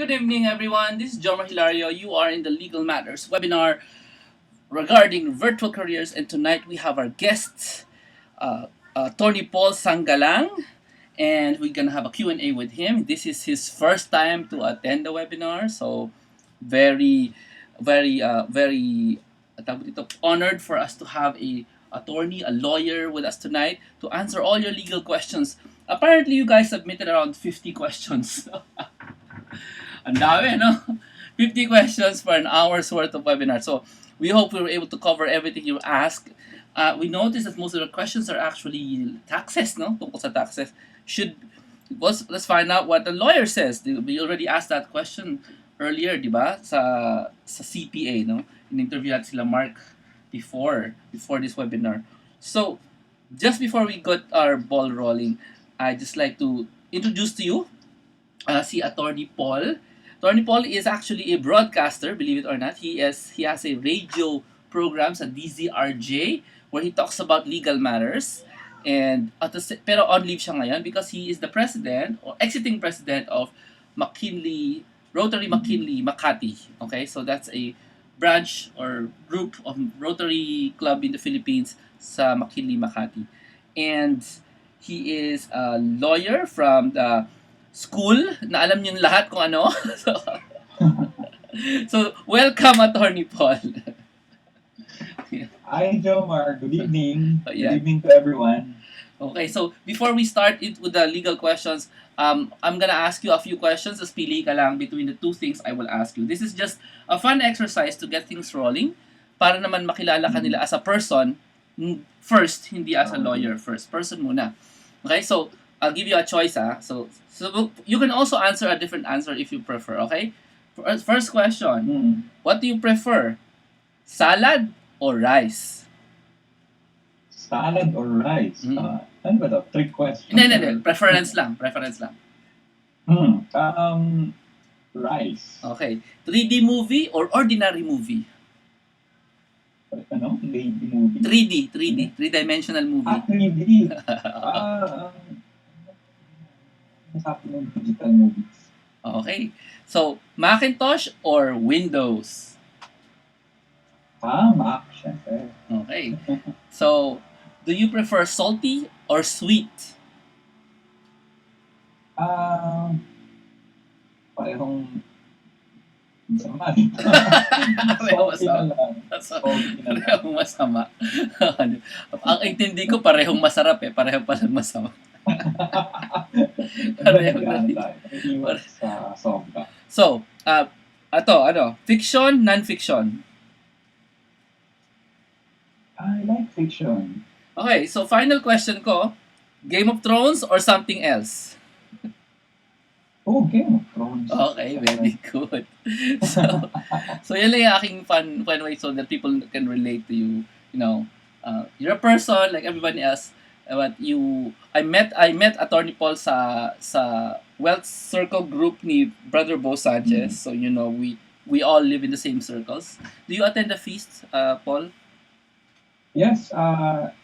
Good evening, everyone. This is jomarhilario. You are in the Legal Matters webinar regarding virtual careers, and tonight we have our guest, Tony Pol Sangalang, and we're gonna have a Q&A with him. This is his first time to attend the webinar, so very, very tawag dito, honored for us to have a attorney, a lawyer with us tonight to answer all your legal questions. Apparently, you guys submitted around 50 questions. Ang dami, no? 50 questions for an hour's worth of webinar. So, we hope we were able to cover everything you asked. We noticed that most of the questions are actually taxes, no? Tungkol sa taxes. Let's find out what the lawyer says. We already asked that question earlier, di ba? Sa CPA, no? In-interview natin sila Mark before this webinar. So, just before we got our ball rolling, I'd just like to introduce to you si Attorney Paul. Attorney Paul is actually a broadcaster, believe it or not. He has a radio program sa DZRJ where he talks about legal matters. And pero on leave siya ngayon because he is the president or exiting president of Rotary McKinley Makati. Okay, so that's a branch or group of Rotary Club in the Philippines sa McKinley Makati. And he is a lawyer from the school na alam niyo lahat kung ano. So welcome, Attorney Paul. Hi, Jomar. Good evening. Yeah. Good evening to everyone. Okay, so before we start it with the legal questions, I'm gonna ask you a few questions. Just pili ka lang between the two things I will ask you. This is just a fun exercise to get things rolling para naman makilala ka nila as a person first, hindi as a lawyer first. Person muna. Okay, so I'll give you a choice, So you can also answer a different answer if you prefer, okay? First question. What do you prefer? Salad or rice? Salad or rice? Ano ba ito? Trick question? Hindi. Preference lang. Rice. Okay. 3D movie or ordinary movie? Ano? Lady movie? 3D. Three-dimensional movie. 3D. Nasapin ng digital movies. Okay. So, Macintosh or Windows? Mac, syempre. Okay. So, do you prefer salty or sweet? Parehong masama. Parehong masama. Ang intindi ko, parehong masarap eh. Parehong palang masama. So, fiction, non-fiction? I like fiction. Okay, so final question ko, Game of Thrones or something else? Oh, Game of Thrones. Okay, very good. So yan lang yung aking fun way so that people can relate to you. You know, you're a person like everybody else. But I met Attorney Paul sa Wealth Circle group ni Brother Bo Sanchez. So you know, we all live in the same circles. Do you attend the feast, Paul? Yes,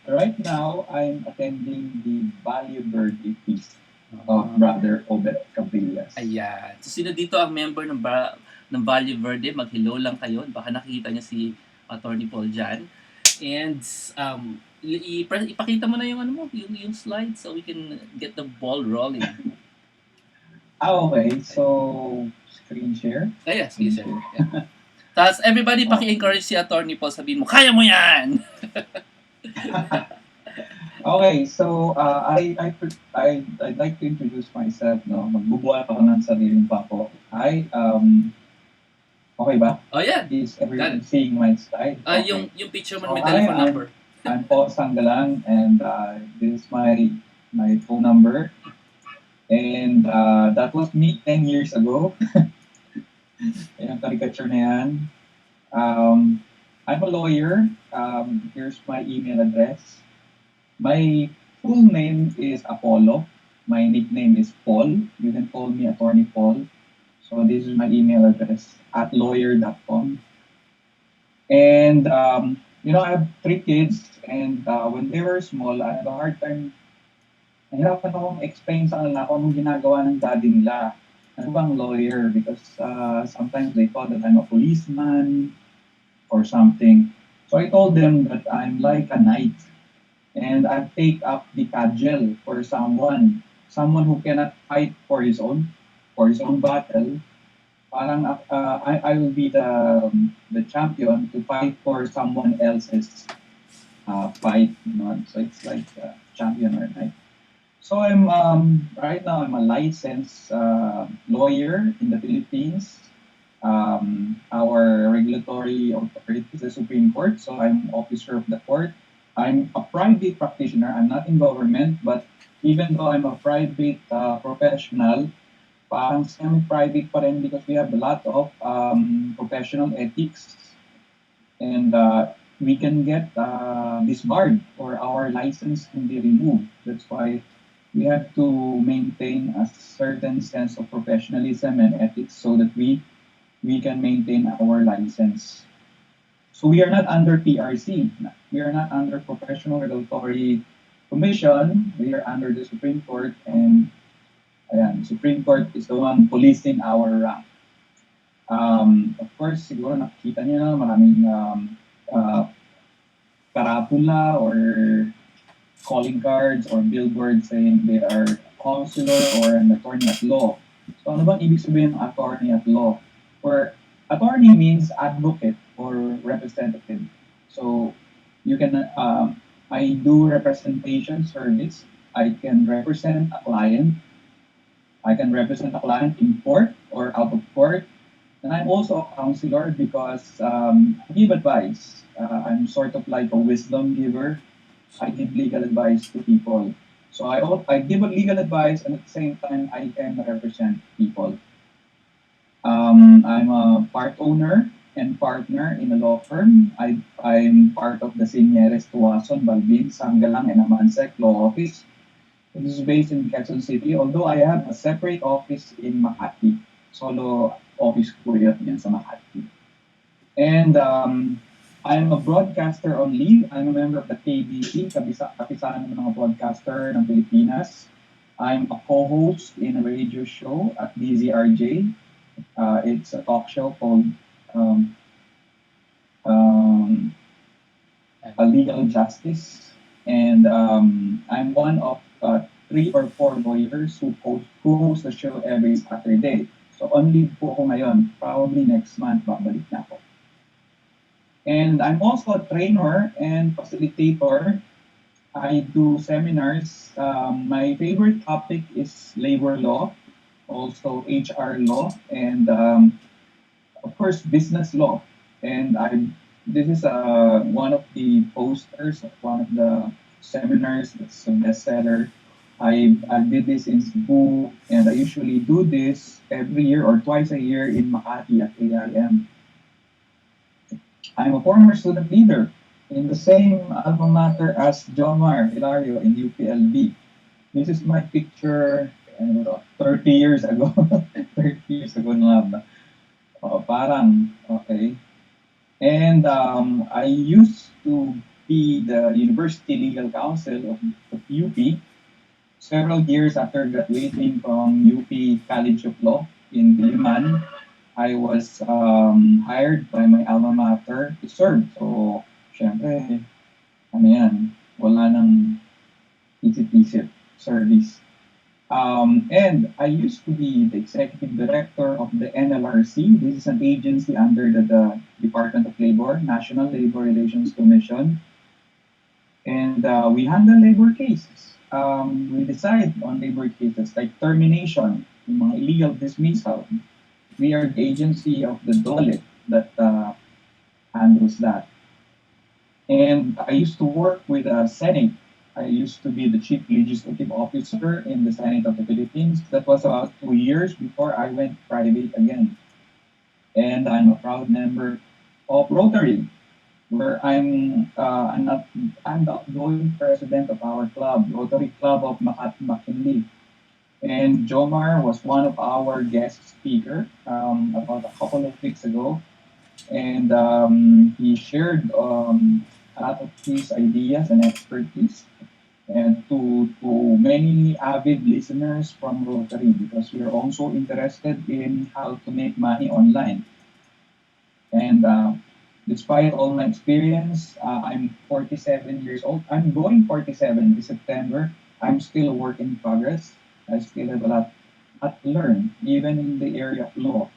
right now I'm attending the Value Birthday Feast of Brother Obed Cabillas. Ayan. So sino dito ang member ng Value Verde? Mag-hello lang kayo. Baka nakikita niyo si Attorney Paul dyan. And ipakita mo na yung yung slide so we can get the ball rolling. Okay. So, screen share? Yeah, screen share. Yeah. Tapos everybody paki-encourage si Attorney Paul, sabihin mo, kaya mo yan! Okay, so I'd like to introduce myself. No, magbubuhat ako ng sariling pako. Hi, okay ba? Oh yeah. Is everyone seeing my slide? Okay. Yung picture mo may telephone number. I'm Pol Sangalang, and this is my phone number. And that was me 10 years ago. Yung caricature na yan. I'm a lawyer. Here's my email address. My full name is Apollo. My nickname is Paul. You can call me Attorney Paul. So this is my email address at lawyer.com. And I have 3 kids, and when they were small, I had a hard time. Nahirapan akong explain sa kanila kung anong ginagawa ng daddy nila. ano bang lawyer? Because sometimes they thought that I'm a policeman or something. So I told them that I'm like a knight and I take up the cudgel for someone who cannot fight for his own battle. Parang I will be the champion to fight for someone else's fight. You know? So it's like champion or knight. So I'm right now I'm a licensed lawyer in the Philippines. Our regulatory authority is the Supreme Court, so I'm officer of the court. I'm a private practitioner. I'm not in government, but even though I'm a private professional, parang semi-private pa rin because we have a lot of professional ethics and we can get disbarred or our license can be removed. That's why we have to maintain a certain sense of professionalism and ethics so that we can maintain our license. So we are not under PRC. We are not under Professional Regulatory Commission. We are under the Supreme Court, and ayan, Supreme Court is the one policing our rank. Of course, siguro nakikita niyo na maraming uh, karapula or calling cards or billboards saying they are counselor or an attorney at law. So ano bang ibig sabihin ng attorney at law? Or attorney means advocate or representative. So you can I do representation service. I can represent a client. I can represent a client in court or out of court. And I'm also a counselor because I give advice. I'm sort of like a wisdom giver. I give legal advice to people. So I give a legal advice and at the same time I can represent people. I'm a part owner and partner in a law firm. I'm part of the Signeres Tuason, Balbin, Sangalang, and Amansec Law Office. This is based in Quezon City, although I have a separate office in Makati. Solo office ko yan sa Makati. And I'm a broadcaster on leave. I'm a member of the KBC, Kapisanan ng mga Broadcaster ng Pilipinas. I'm a co-host in a radio show at DZRJ. It's a talk show called um, um, A Legal Justice. And I'm one of three or four lawyers who host the show every Saturday. So on leave po ako ngayon. Probably next month, babalik na ako. And I'm also a trainer and facilitator. I do seminars. My favorite topic is labor law, also HR law, and of course business law. And this is one of the posters of one of the seminars that's a bestseller. I did this in Cebu, and I usually do this every year or twice a year in Makati at AIM. I'm a former student leader in the same alma mater as jomarhilario in UPLB. This is my picture, ano ba 30 years ago. 30 years ago na ba? Parang, okay. And I used to be the University Legal Counsel of UP several years after graduating from UP College of Law in Diliman. I was hired by my alma mater to serve. So, syempre, ano yan, wala nang isip-isip service. And I used to be the executive director of the NLRC. This is an agency under the Department of Labor, National Labor Relations Commission. And we handle labor cases. We decide on labor cases like termination, yung mga illegal dismissal. We are the agency of the DOLE that handles that. And I used to work with the Senate. I used to be the chief legislative officer in the Senate of the Philippines. That was about 2 years before I went private again. And I'm a proud member of Rotary, where I'm the outgoing president of our club, Rotary Club of Makati McKinley. And Jomar was one of our guest speaker about a couple of weeks ago, and he shared a lot of his ideas and expertise. and to many avid listeners from Rotary, because we are also interested in how to make money online. And despite all my experience, I'm 47 years old. I'm going 47 this September. I'm still a work in progress. I still have a lot to learn, even in the area of law.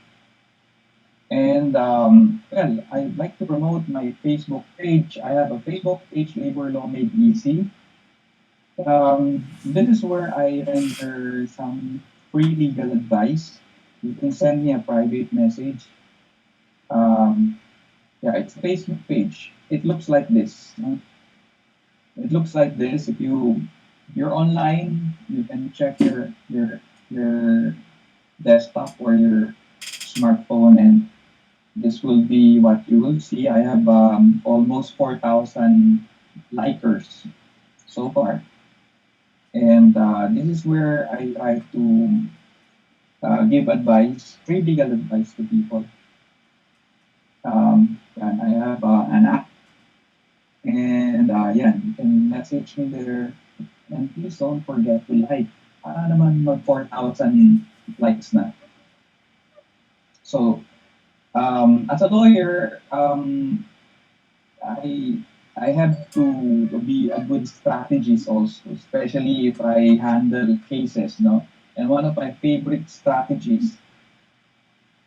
And well, I'd like to promote my Facebook page. I have a Facebook page, Labor Law Made Easy. This is where I render some free legal advice. You can send me a private message. Um, yeah, it's a Facebook page. It looks like this. It looks like this. If you're online, you can check your desktop or your smartphone, and this will be what you will see. I have almost 4,000 likers so far. And this is where I try to give advice, free legal advice to people. And I have an app, and yeah, you can message me there. And please don't forget to like. Para naman mag 4,000 likes na. So, as a lawyer, I I have to be a good strategist also, especially if I handle cases, no? And one of my favorite strategies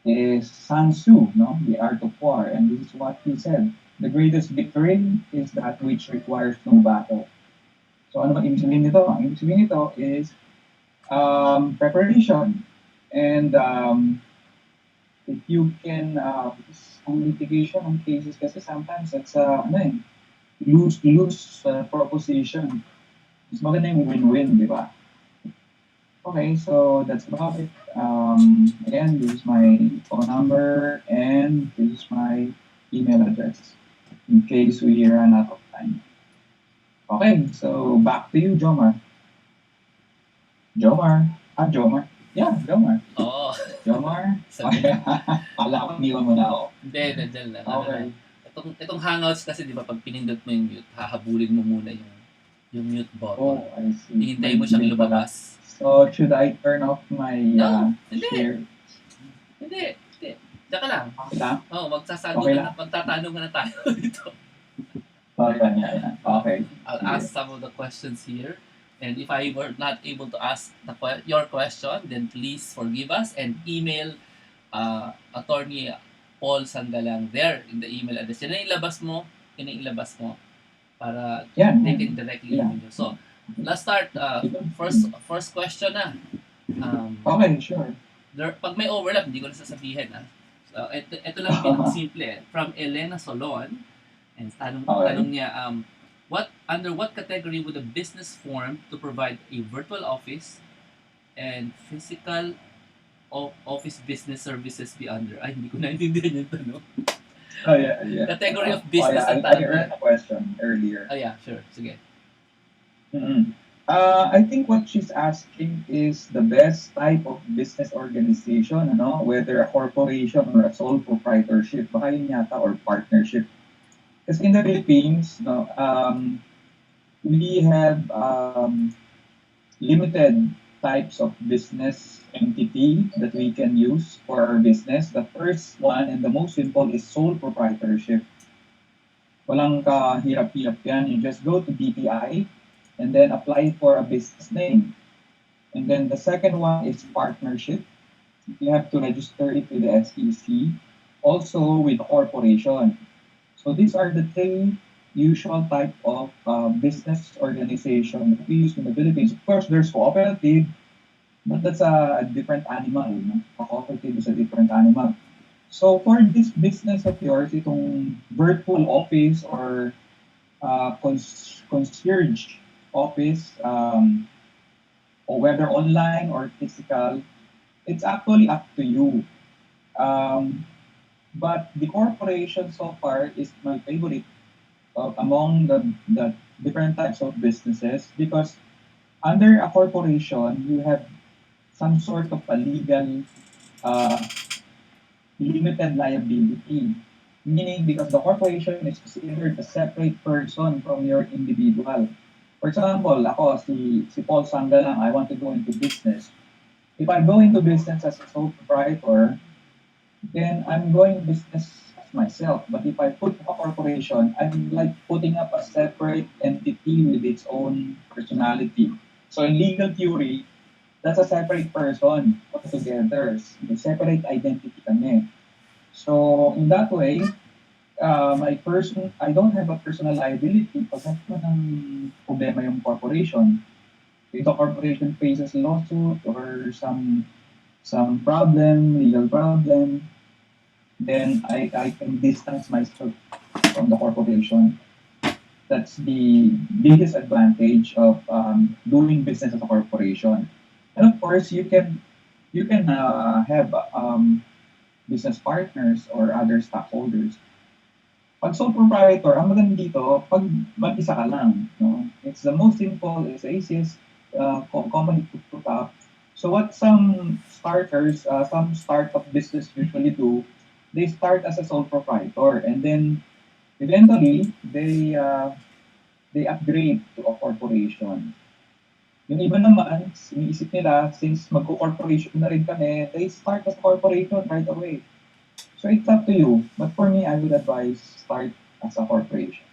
is Sun Tzu, no? The Art of War, and this is what he said. The greatest victory is that which requires no battle. So ano ba ibig sabihin nito? Ang ibig sabihin nito is preparation. And if you can, ang litigation, ang cases kasi sometimes it's ano eh, lose proposition. Mas maganda yung win-win, di ba? Okay, so that's about it. Again, this is my phone number and this is my email address in case we run out of time. Okay, so back to you, Jomar. Jomar. Jomar. Yeah, Jomar. Oo. Jomar. Sabi Okay. Kala ko iniwan mo na ako. Hindi, nandiyan lang. Ano Okay. lang. Itong hangouts kasi, di ba, pag pinindot mo yung mute, hahabulin mo muna yung mute button. Oh, I see. Hihintay mo siyang May pala. lumabas. So, should I turn off my No, hindi. share? Hindi. Diyan ka lang. Okay lang? Oo, Okay lang. magtatanong na tayo dito. Oh, yan. Okay. I'll Sige. ask some of the questions here. And if I were not able to ask your question, then please forgive us and email Attorney Pol Sangalang there in the email address. Yan ang ilabas mo. Para Yan. they can directly email you. So, let's start. First question na. Okay, sure. Pag may overlap, hindi ko na sasabihin. So, ito lang pinaka-simple. From Elena Solon. And tanong niya, under what category would a business form to provide a virtual office and physical office business services be under? Ay, hindi ko naintindihan yung tanong. Oh, yeah. Category of business I read the question earlier. Oh, yeah, sure. Sige. Mm-hmm. I think what she's asking is the best type of business organization, whether a corporation or a sole proprietorship, baka yun yata, or partnership. Kasi in the Philippines, we have limited types of business entity that we can use for our business. The first one and the most simple is sole proprietorship. Walang kahirap-hirap yan. You just go to DTI and then apply for a business name. And then the second one is partnership. You have to register it with the SEC. Also with corporation. So these are the three usual type of business organization that we use in the Philippines. Of course, there's cooperative, but that's a different animal. A cooperative is a different animal. So for this business of yours, itong virtual office or concierge office, or whether online or physical, it's actually up to you. Um, but the corporation so far is my favorite among the different types of businesses, because under a corporation, you have some sort of a legal uh, limited liability. Meaning, because the corporation is considered a separate person from your individual. For example, ako, si Paul Sangalang, I want to go into business. If I go into business as a sole proprietor, then I'm going business as myself. But if I put up a corporation, I'm like putting up a separate entity with its own personality. So in legal theory, that's a separate person put together. May separate identity kami. So in that way, I don't have a personal liability pag nagkaroon ng problema yung corporation. If the corporation faces lawsuit or some problem, legal problem, then I can distance myself from the corporation. That's the biggest advantage of doing business as a corporation. And of course, you can have business partners or other stockholders. Pag sole proprietor, ang maganda dito, pag mag-isa ka lang. No? It's the most simple, it's the easiest company to put up. So what some startup business usually do, they start as a sole proprietor and then eventually they upgrade to a corporation. Yung iba naman, iniisip nila, since magko-corporation na rin kami, they start as a corporation right away. So it's up to you. But for me, I would advise start as a corporation.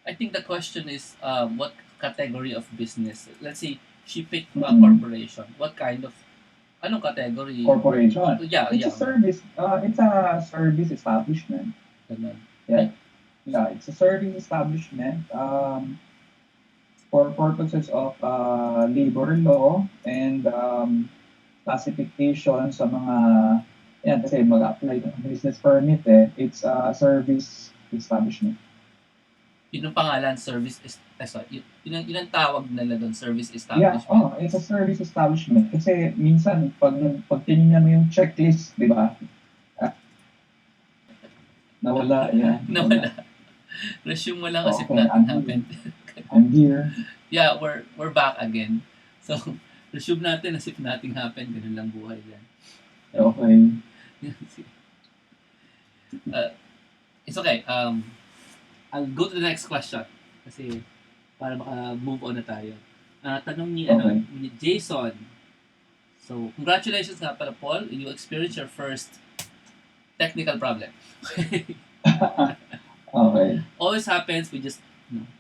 I think the question is what category of business? Let's say she picked a Mm-mm. corporation. What kind of anong category? Corporation. Yeah, It's a yeah. service. It's a service establishment. Ganun. Yeah, yeah. It's a service establishment. For purposes of labor law and classification sa mga yan kasi mag-apply ng business permit it's a service establishment. Yun yung pangalan, service is sorry, yun ang tawag nila doon, service Yeah, establishment. it's a service establishment kasi minsan pag tinignan mo yung checklist, di ba? Ah, nawala yan. Nawala. Resume mo lang kasi Okay, nothing happened. I'm here. Yeah, we're back again. So, resume natin as if nothing happened. Ganun lang buhay yan. Okay. It's okay. I'll go to the next question. Kasi para maka-move on na tayo. Tanong ni, Okay. ni Jason. So, congratulations nga pala, Paul. You experienced your first technical problem. Okay. Always happens, we just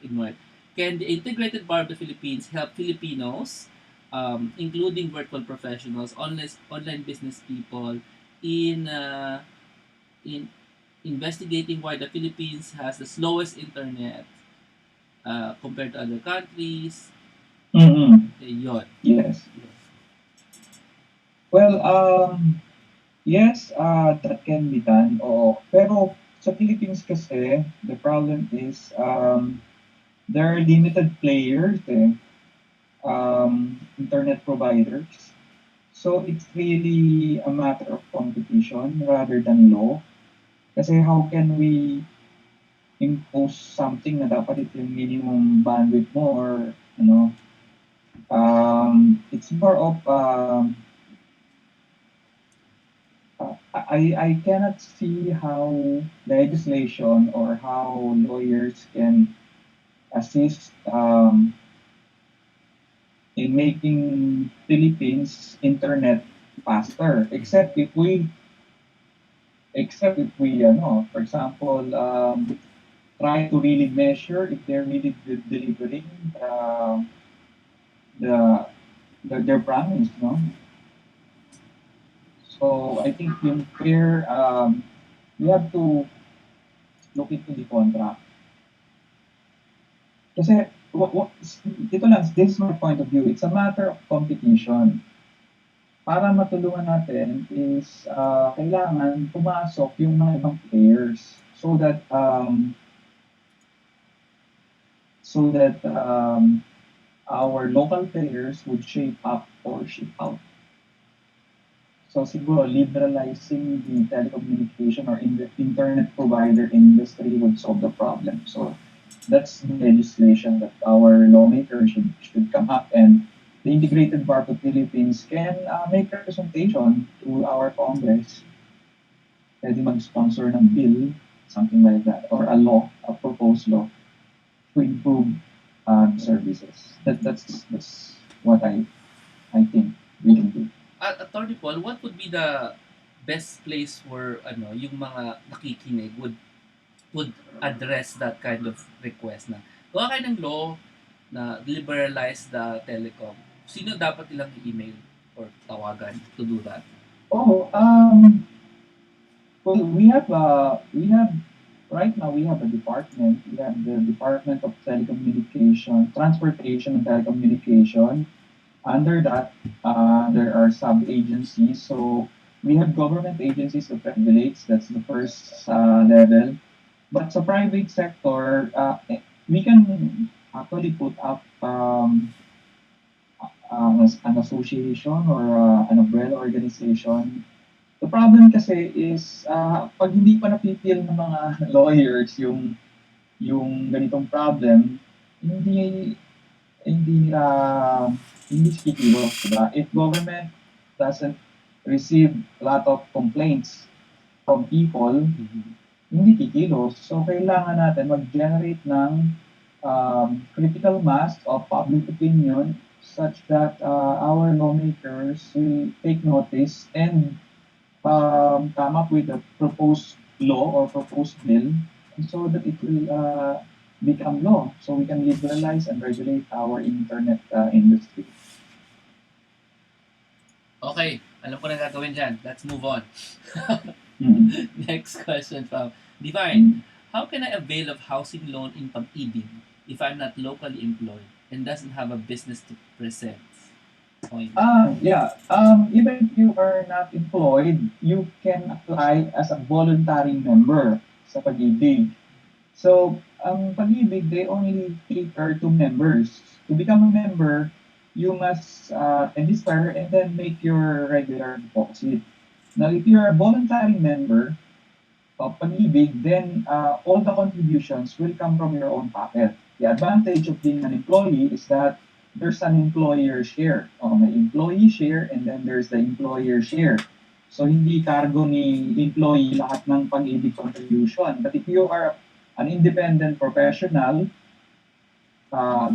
ignore it. Can the integrated bar of the Philippines help Filipinos, including virtual professionals, online business people, in investigating why the Philippines has the slowest internet compared to other countries? Mm-hmm. Yun. Yes. Well, yes, that can be done. Oo. Pero sa Philippines kasi, the problem is there are limited players, internet providers. So it's really a matter of competition rather than law. Kasi how can we impose something na dapat ito yung minimum bandwidth mo or it's more of I cannot see how legislation or how lawyers can assist in making Philippines internet faster, except if we for example, try to really measure if they're really delivering the their promise, no? So I think yung fair, we have to look into the contract. Kasi, ito lang, this is my point of view. It's a matter of competition. Para matulungan natin is kailangan pumasok yung mga ibang players so that our local players would shape up or shape out. So siguro liberalizing the telecommunication or in the internet provider industry would solve the problem. So that's the legislation that our lawmakers should come up, and the Integrated Bar of Philippines can make representation to our Congress. Pwede mag-sponsor ng bill, something like that, or a law, a proposed law to improve services. That's what I think we can do. Attorney Paul, what would be the best place where yung mga nakikinig would address that kind of request na gawa kayo ng law na liberalize the telecom? Sino dapat nilang i-email or tawagan to do that? Oh, well, we have right now we have a department. We have the Department of Telecommunication, Transportation and Telecommunication. Under that, there are sub-agencies. So we have government agencies that regulates. That's the first level. But sa private sector, we can actually put up an association or an umbrella organization. The problem kasi is pag hindi pa napipil ng mga lawyers yung ganitong problem, hindi hindi nila hindi kikilos, diba? If government doesn't receive a lot of complaints from people, hindi kikilos. So, kailangan natin mag-generate ng critical mass of public opinion such that our lawmakers will take notice and come up with a proposed law or proposed bill so that it will become law so we can liberalize and regulate our internet industry. Okay, alam ko na gagawin dyan. Let's move on. Mm. Next question from Mm. Divine. How can I avail of housing loan in Pag-ibig if I'm not locally employed and doesn't have a business to present? Point. Yeah. Even if you are not employed, you can apply as a voluntary member sa Pag-ibig. So, ang Pag-ibig, they only cater to members. To become a member, you must register and then make your regular deposit. Now, if you're a voluntary member of Pag-ibig, then all the contributions will come from your own pocket. The advantage of being an employee is that there's an employer share. May employee share and then there's the employer share. So, hindi cargo ni employee lahat ng Pag-ibig contribution. But if you are an independent professional,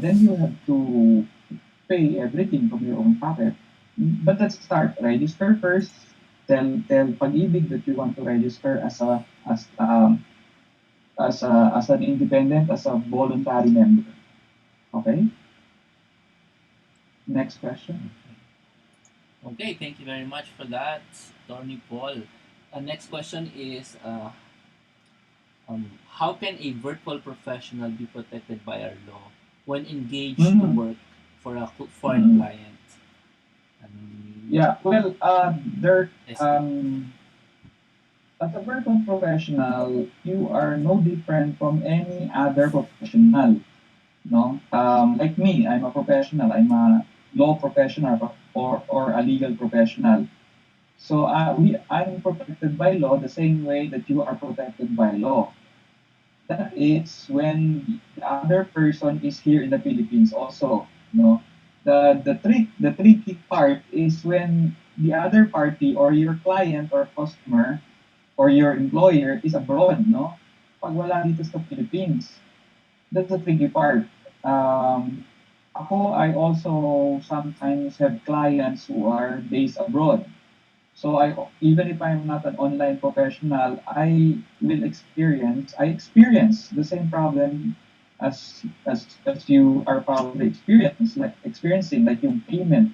then you have to pay everything from your own pocket. But let's start. Register first. Tell Pag-ibig that you want to register as an independent, as a voluntary member. Okay. Next question. Okay, thank you very much for that, Tony Paul. Next question is, how can a virtual professional be protected by our law when engaged to Mm. work for a foreign Mm. client? Yeah. Well, there. Yes. As a virtual professional, you are no different from any other professional. No, like me, I'm a professional. I'm a law professional or a legal professional. So I'm protected by law the same way that you are protected by law. That is when the other person is here in the Philippines also. No, the tricky part is when the other party or your client or customer or your employer is abroad. No, pag wala dito sa Philippines, that's the tricky part. Um, I also sometimes have clients who are based abroad. So even if I'm not an online professional, I experience the same problem as you are probably experiencing, like yung payment.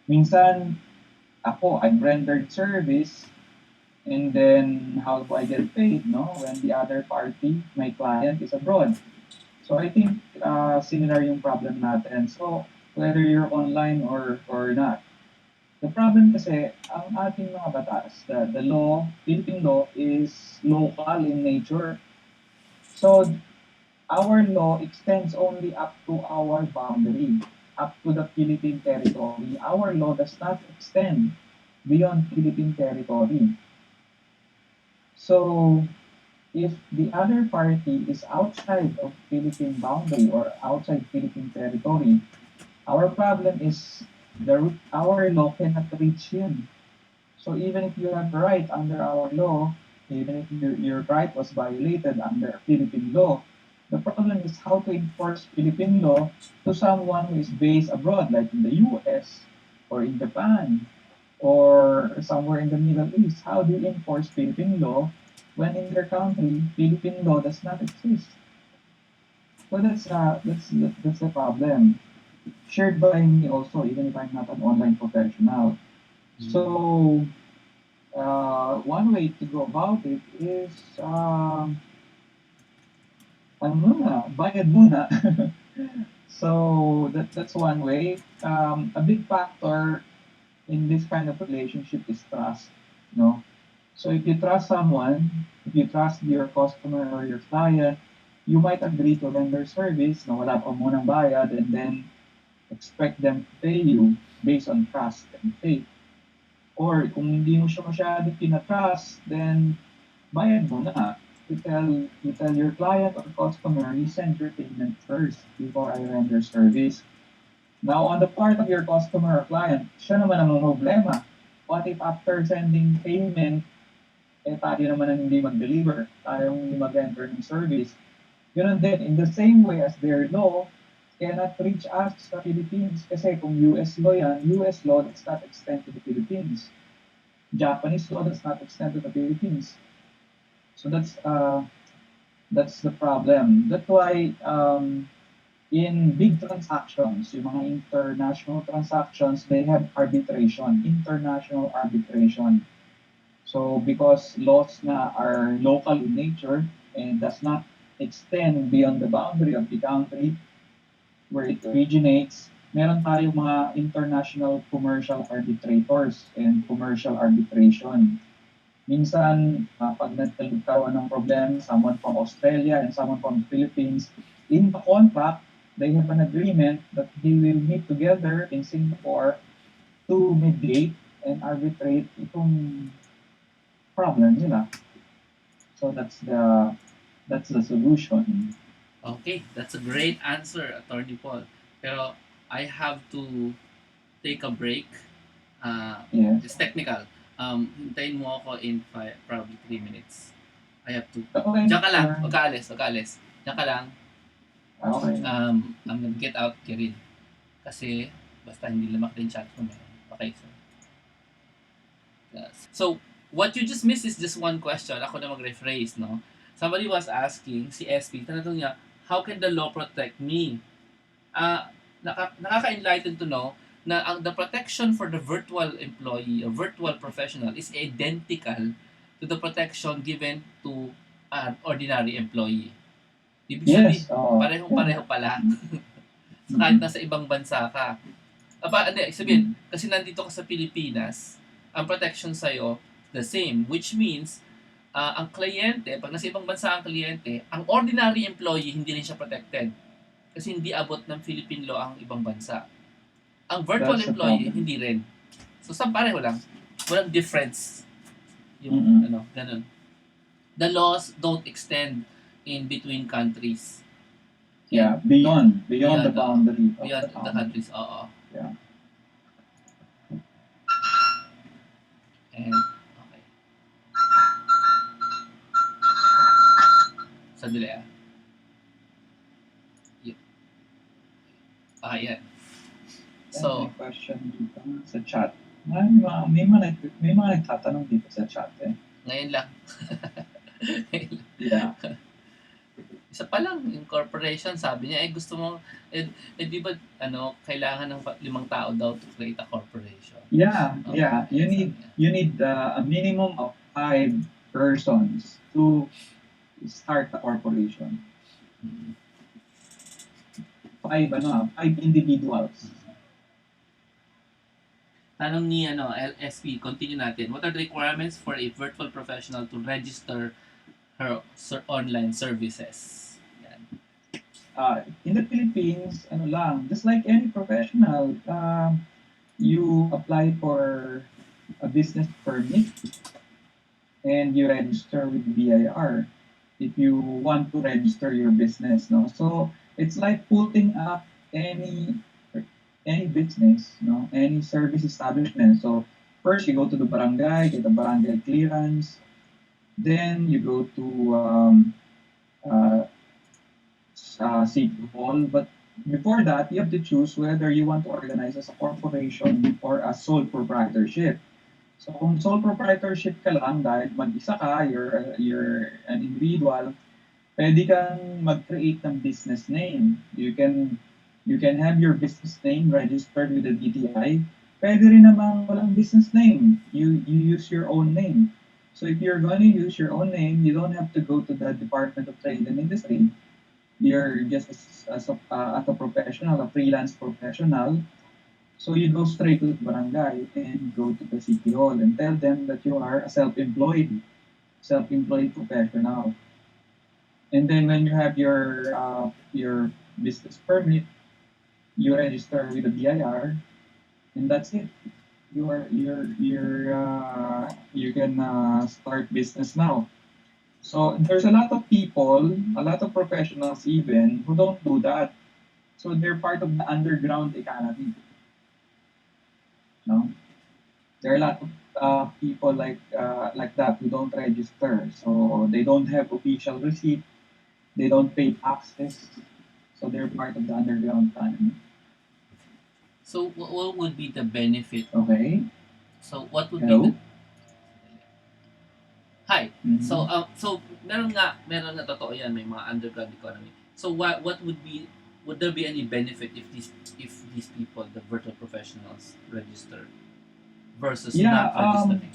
Minsan, I've rendered service, and then how do I get paid, no? When the other party, my client, is abroad. So I think similar yung problem natin. So whether you're online or not. The problem kasi, ang ating mga batas, the law, Philippine law is local in nature. So our law extends only up to our boundary, up to the Philippine territory. Our law does not extend beyond Philippine territory. So if the other party is outside of Philippine boundary or outside Philippine territory, our problem is our law cannot reach him. So even if you have right under our law, even if your right was violated under Philippine law, The problem is how to enforce Philippine law to someone who is based abroad, like in the US or in Japan or somewhere in the Middle East. How do you enforce Philippine law when in their country Philippine law does not exist? So that's the problem. Shared by me also, even if I'm not an online professional. So one way to go about it is ano muna, bayad muna. So that's one way. A big factor in this kind of relationship is trust. No. So if you trust someone, if you trust your customer or your client, you might agree to render service na wala pa munang bayad and then expect them to pay you based on trust and faith. Or kung hindi mo siya masyado pinatrust, then bayad mo na. You tell your client or customer, you send your payment first before I render service. Now, on the part of your customer or client, siya naman ang problema. What if after sending payment, tayo naman ang hindi mag-deliver, tayo ang hindi mag-enter ng service. Ganun din, in the same way as their law, cannot reach us sa Philippines. Kasi kung US law yan, US law does not extend to the Philippines. Japanese law does not extend to the Philippines. So that's the problem. That's why in big transactions, yung mga international transactions, they have arbitration, international arbitration. So because laws na are local in nature and does not extend beyond the boundary of the country where it originates, meron tayong mga international commercial arbitrators and commercial arbitration. Minsan, pag nagkaroon ng problem, someone from Australia and someone from the Philippines, in the contract, they have an agreement that they will meet together in Singapore to mediate and arbitrate itong problem nila. So that's the solution. Okay, that's a great answer, Attorney Paul. Pero I have to take a break. Yes. It's technical. Hintayin mo ako in probably 3 minutes. I have to. Okay. Diyan ka lang. Sure. Huwag ka alis. Diyan ka lang. Okay. I'm gonna get out, Kiril. Kasi basta hindi lamak din chat ko. Okay, so. Yes. So, what you just missed is just one question. Ako na mag-rephrase, no? Somebody was asking, si SP, tanong niya, how can the law protect me? Nakaka-enlighten to know na the protection for the virtual employee or virtual professional is identical to the protection given to an ordinary employee. Ibig sabihin, Yes. parehong-pareho pala. So, kahit nasa ibang bansa ka. Hindi, sabihin, kasi nandito ka sa Pilipinas, ang protection sa'yo, the same. Which means, ang kliyente, pag nasa ibang bansa ang kliyente, ang ordinary employee, hindi rin siya protected. Kasi hindi abot ng Philippine law ang ibang bansa. Ang virtual That's the employee, problem. hindi rin. So, pareho lang. Walang difference. Ganun. The laws don't extend in between countries. Yeah, beyond the boundary. Beyond the countries, oo. Yeah. And, okay. Sandali yan. So, may question dito sa chat. May mga nagtatanong dito sa chat eh. Ngayon lang. Yeah. Isa pa lang, yung corporation, sabi niya, gusto mo, di ba, kailangan ng 5 tao daw to create a corporation? Yeah. You need a minimum of 5 persons to start a corporation. 5 individuals. Tanong ni LSP, continue natin. What are the requirements for a virtual professional to register her online services? Yan. In the Philippines, just like any professional, you apply for a business permit and you register with BIR if you want to register your business, no? So it's like putting up any business, no, any service establishment. So first you go to the barangay, get a barangay clearance, then you go to City Hall. But before that, you have to choose whether you want to organize as a corporation or a sole proprietorship. So kung sole proprietorship ka lang dahil mag-isa ka, you're an individual, pwede kang mag-create ng business name. You can have your business name registered with the DTI. Pwede rin namang walang business name. You use your own name. So if you're going to use your own name, you don't have to go to the Department of Trade and Industry. You're just as a professional, a freelance professional. So you go straight to the barangay and go to the city hall and tell them that you are a self-employed professional. And then when you have your business permit, you register with the BIR, and that's it. You can start business now. So there's a lot of people, a lot of professionals even who don't do that. So they're part of the underground economy. No, there are a lot of people like that who don't register. So they don't have official receipt. They don't pay taxes. So they're part of the underground economy. So what would be the benefit? Okay. So what would be the Hello. Hi. So Mhm. meron nga totoo 'yan, may mga underground economy. So would there be any benefit if these people, the virtual professionals, register versus Yeah. not registering?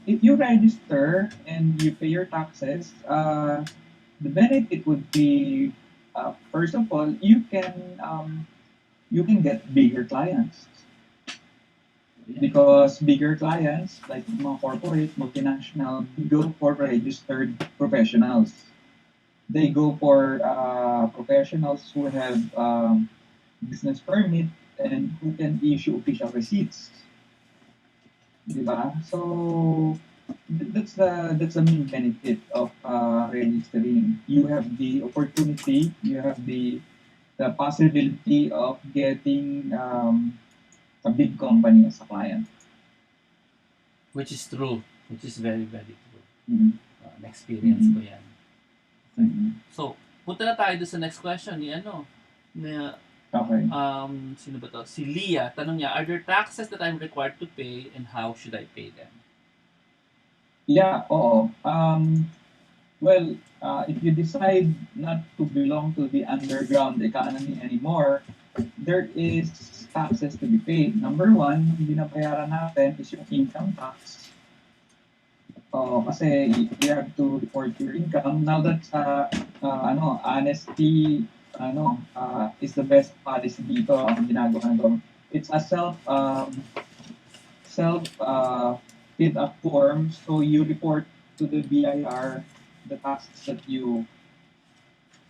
If you register and you pay your taxes, the benefit would be, first of all, you can get bigger clients Yeah. because bigger clients like mga corporate, multinational, they go for registered professionals. They go for professionals who have business permit and who can issue official receipts. Di ba? So that's the main benefit of registering. You have the opportunity, you have the possibility of getting a big company as a client. Which is true. Which is very, very true. Mhm. Na-experience ko Mhm. yan. Okay. Mhm. So, punta na tayo doon sa next question ni Okay. sino ba to? Si Leah, tanong niya, are there taxes that I'm required to pay and how should I pay them? Yeah, oo. Well, if you decide not to belong to the underground economy anymore, there is taxes to be paid. Number one, yung binabayaran natin is yung income tax. Kasi you have to report your income. Now that's honesty is the best policy dito ang ginagawa ng. It's a self fill up form, so you report to the BIR the taxes that you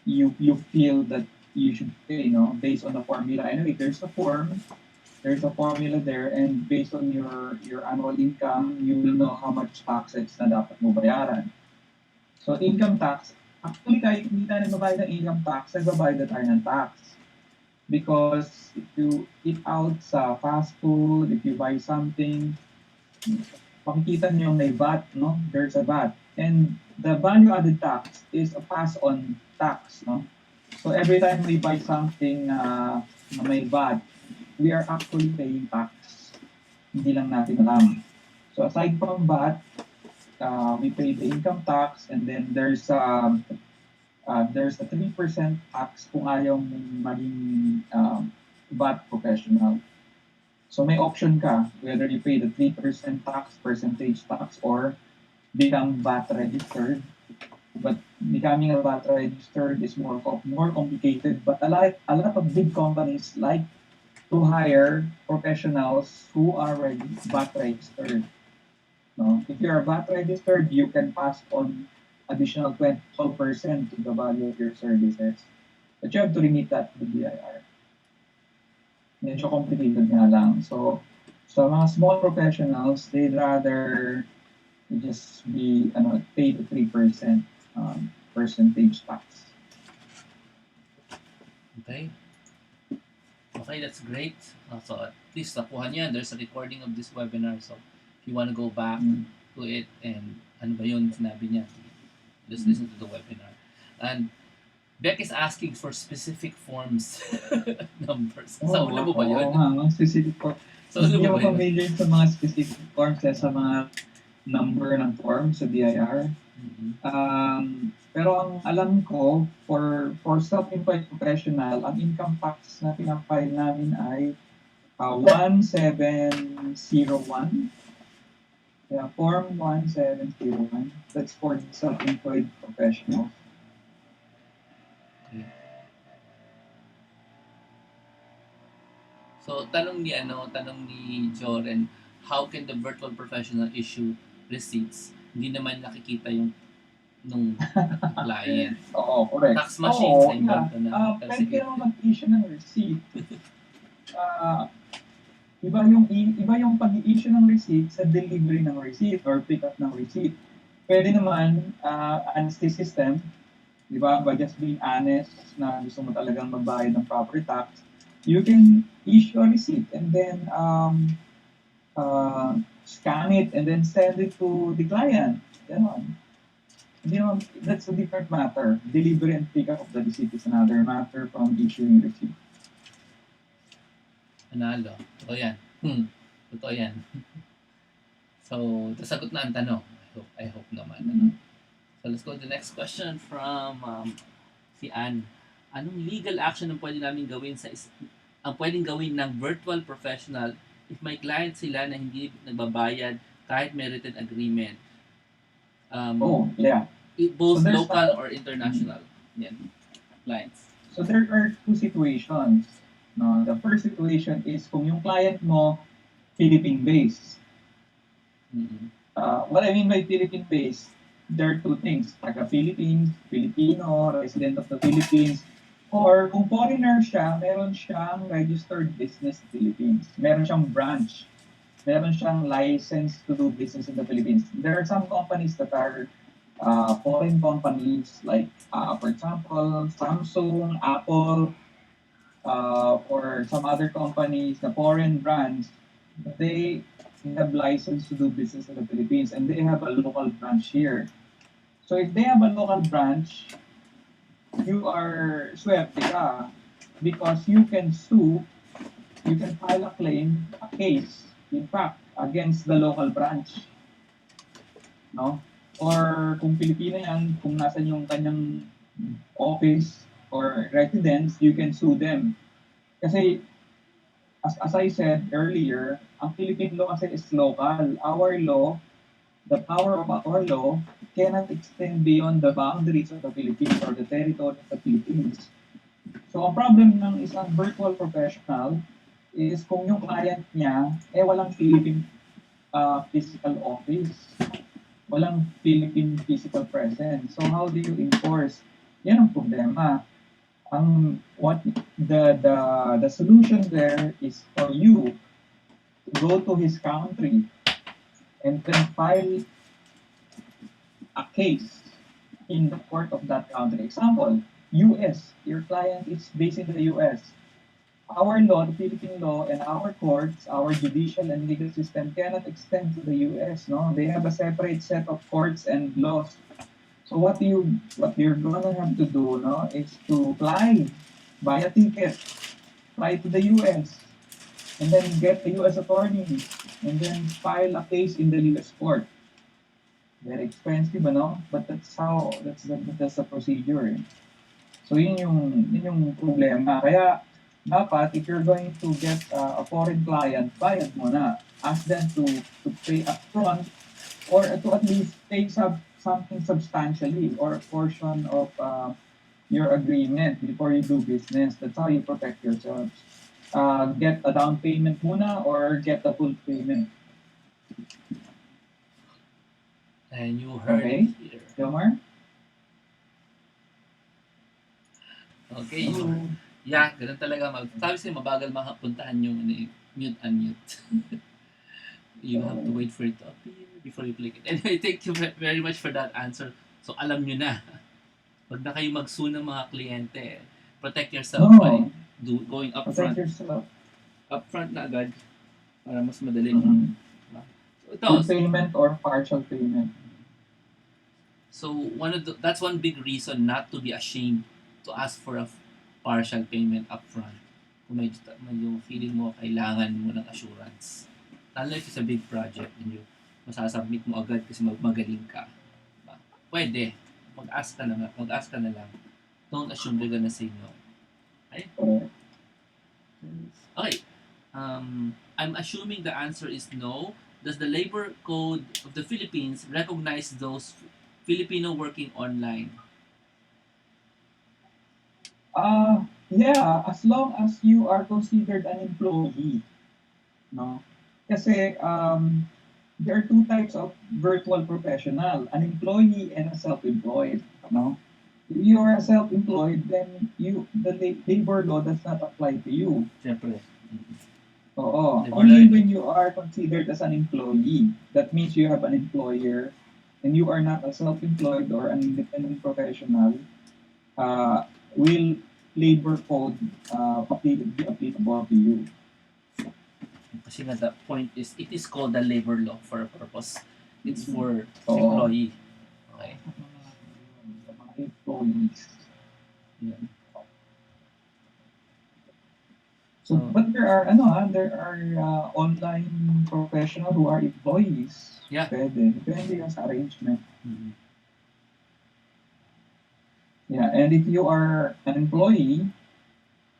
feel that you should pay, based on the formula. Anyway, there's a formula there, and based on your annual income, you will know how much taxes na dapat mo bayaran. So income tax, actually kahit hindi tayo nagbabayad ng income tax, nagbabayad na tayo ng tax. Because if you eat out sa fast food, if you buy something, makikita niyo may VAT, no? There's a VAT. And the value added tax is a pass-on tax, no? So every time we buy something na may VAT, we are actually paying tax. Hindi lang natin alam. So aside from VAT, we pay the income tax, and then there's a 3% tax kung ayaw mong maging VAT professional. So may option ka whether you pay the 3% percentage tax, or become VAT registered. But becoming a VAT registered is more complicated. But a lot of big companies like to hire professionals who are already VAT registered. No? If you are VAT registered, you can pass on additional 12% to the value of your services. But you have to remit that to the BIR. Medyo complicated nga lang. So, sa mga small professionals, they'd rather just pay the 3% percentage tax. Okay? Okay, that's great. So at least nakuha niya. There's a recording of this webinar. So if you want to go back to it and ano ba yun sinabi niya, just listen to the webinar. And Beck is asking for specific forms numbers. Sa Oo, ulo mo ba oo yun? nga, mga specific form. Sa ulo Hindi mo ako ba yun? familiar sa mga specific forms sa mga number ng form sa BIR. Mhm. Pero ang alam ko, for self-employed professional, ang income tax na pinafile namin ay 1701. Yeah, Form 1701. That's for the self-employed professional. Okay. So, tanong ni Joren, how can the virtual professional issue receipts? Hindi naman nakikita yung nung client. Oo, correct. Tax machines Oo, na yeah. involved na. Pero Pwede sige. naman mag-issue ng receipt. Ah, iba yung pag-i-issue ng receipt sa delivery ng receipt or pick up ng receipt. Pwede naman honesty system, di ba? By just being honest na gusto mo talagang magbayad ng property tax, you can issue a receipt and then scan it and then send it to the client. Ganon. Hindi naman, that's a different matter. Delivery and pick up of the receipt is another matter from issuing receipt. Nanalo. Totoo yan. Totoo yan. So, nasagot na ang tanong. I hope naman. Mm-hmm. So, let's go to the next question from si Ann. Anong legal action ang pwede namin gawin ang pwedeng gawin ng virtual professional if may client sila na hindi nagbabayad kahit may written agreement? Yeah. Both So local or international. Yan. Clients. So there are two situations. No? The first situation is kung yung client mo Philippine-based. Mm-hmm. What I mean by Philippine-based, there are two things. Taga-Philippines, Filipino, resident of the Philippines, or kung foreigner siya, meron siyang registered business in the Philippines. Meron siyang branch. Meron siyang license to do business in the Philippines. There are some companies that are foreign companies like, for example, Samsung, Apple, or some other companies, the foreign brands, they have license to do business in the Philippines and they have a local branch here. So if they have a local branch, you are swerte ka because you can sue, you can file a claim, a case, in fact, against the local branch. No? Or kung Pilipino yan, kung nasan yung kanyang office or residence, you can sue them. Kasi, as I said earlier, ang Philippine law kasi is local. Our law, the power of our law, cannot extend beyond the boundaries of the Philippines or the territory of the Philippines. So, ang problem ng isang virtual professional is kung yung client niya, walang Philippine physical office. Walang Philippine physical presence. So how do you enforce? Yan ang problema. The solution there is for you to go to his country and then file a case in the court of that country. Example, US. Your client is based in the US. Our law, the Philippine law, and our courts, our judicial and legal system cannot extend to the U.S. No, they have a separate set of courts and laws. So what you're gonna have to do, no, is to fly, buy a ticket, fly to the U.S. and then get a U.S. attorney and then file a case in the U.S. court. Very expensive, no? But that's the procedure. So yun yung problema. Kaya dapat if you're going to get a foreign client, bayad mo na. Ask them to pay upfront or to at least pay something substantially or a portion of your agreement before you do business. That's how you protect yourselves. Get a down payment muna or get a full payment. And you heard Okay? it here. Jomar? Okay. Yeah, ganun talaga. Sabi sa'yo, mabagal makapuntahan yung mute, unmute. You have to wait for it to appear before you click it. Anyway, thank you very much for that answer. So, alam nyo na. Huwag na kayo mag-sue ng mga kliyente. Protect yourself by going upfront. Protect yourself. Upfront na agad para mas madali. So, full payment or partial payment. So, that's one big reason not to be ashamed to ask for a partial payment upfront. Kung medyo feeling mo kailangan mo ng assurance. Lalo if it's a big project and you masasubmit mo agad kasi magaling ka. Diba? Pwede. Mag-ask ka na lang. Don't assume they're gonna say no. Okay? Okay. I'm assuming the answer is no. Does the labor code of the Philippines recognize those Filipino working online? Yeah, as long as you are considered an employee, no? Kasi there are two types of virtual professional, an employee and a self-employed, no? If you are a self-employed, then labor law does not apply to you. Siyempre. Oo. Labor Only law- when you are considered as an employee. That means you have an employer and you are not a self-employed or an independent professional, will labor code be applicable to you. Kasi nga the point is, it is called the labor law for a purpose. It's for Oo. employee. Okay? Sa mga employees. Yan. So, So, but there are online professional who are employees. Yeah. Depende yan sa arrangement. mhm. Yeah, and if you are an employee,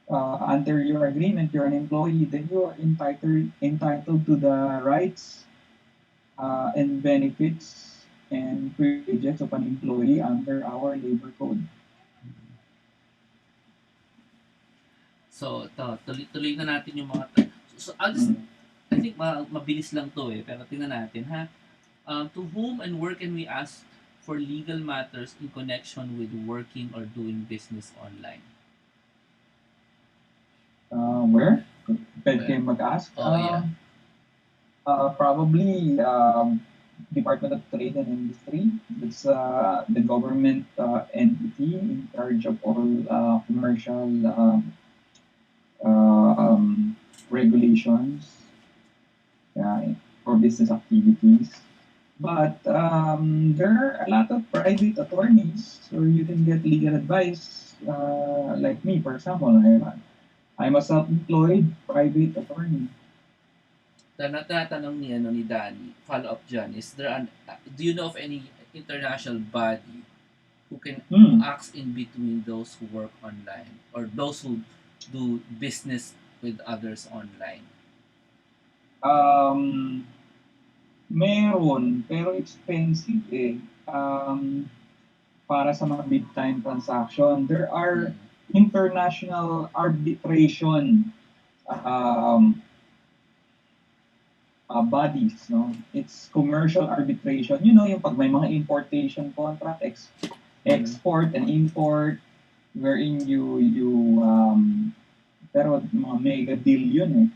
under your agreement, you're an employee, then you are entitled to the rights and benefits and privileges of an employee under our labor code. So, tuloy na natin yung mga so I think mabilis lang to pero tingnan natin ha. To whom and where can we ask for legal matters in connection with working or doing business online? Where? Pwede kayong mag-ask. Yeah. Probably Department of Trade and Industry. It's the government entity in charge of all commercial regulations for business activities. But there are a lot of private attorneys, so you can get legal advice. Like me, for example, I'm a self-employed private attorney. Tinatanong ni Danny, follow up dyan, do you know of any international body who can act in between those who work online or those who do business with others online? Meron, pero expensive para sa mga big time transaction. There are international arbitration bodies, no? It's commercial arbitration. You know, yung pag may mga importation contract, export and import, wherein pero mga mega deal yun eh.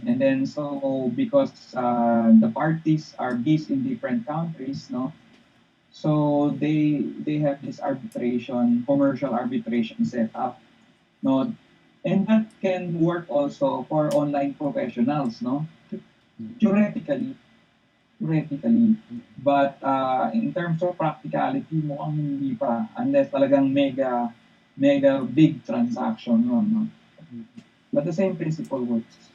And then so because the parties are based in different countries, no? So they have this commercial arbitration set up, no? And that can work also for online professionals, no? Theoretically. But in terms of practicality, mukhang hindi pa unless talagang mega big transaction yun, no? But the same principle works.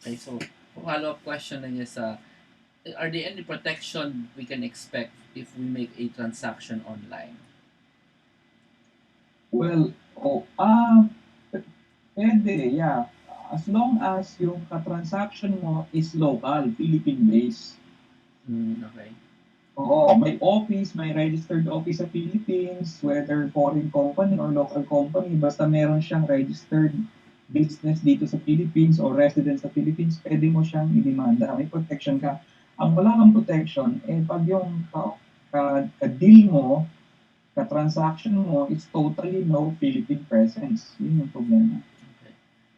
Okay, so follow-up question na niya sa, are there any protection we can expect if we make a transaction online? Well, pwede, yeah. As long as yung ka-transaction mo is local, Philippine-based. Okay. Oo, may registered office sa Philippines, whether foreign company or local company, basta meron siyang registered business dito sa Philippines or resident sa Philippines, pwede mo siyang idemanda. May protection ka. Ang wala kang protection, pag yung ka-deal mo, ka-transaction mo, it's totally no Philippine presence. Yun yung problema. Okay.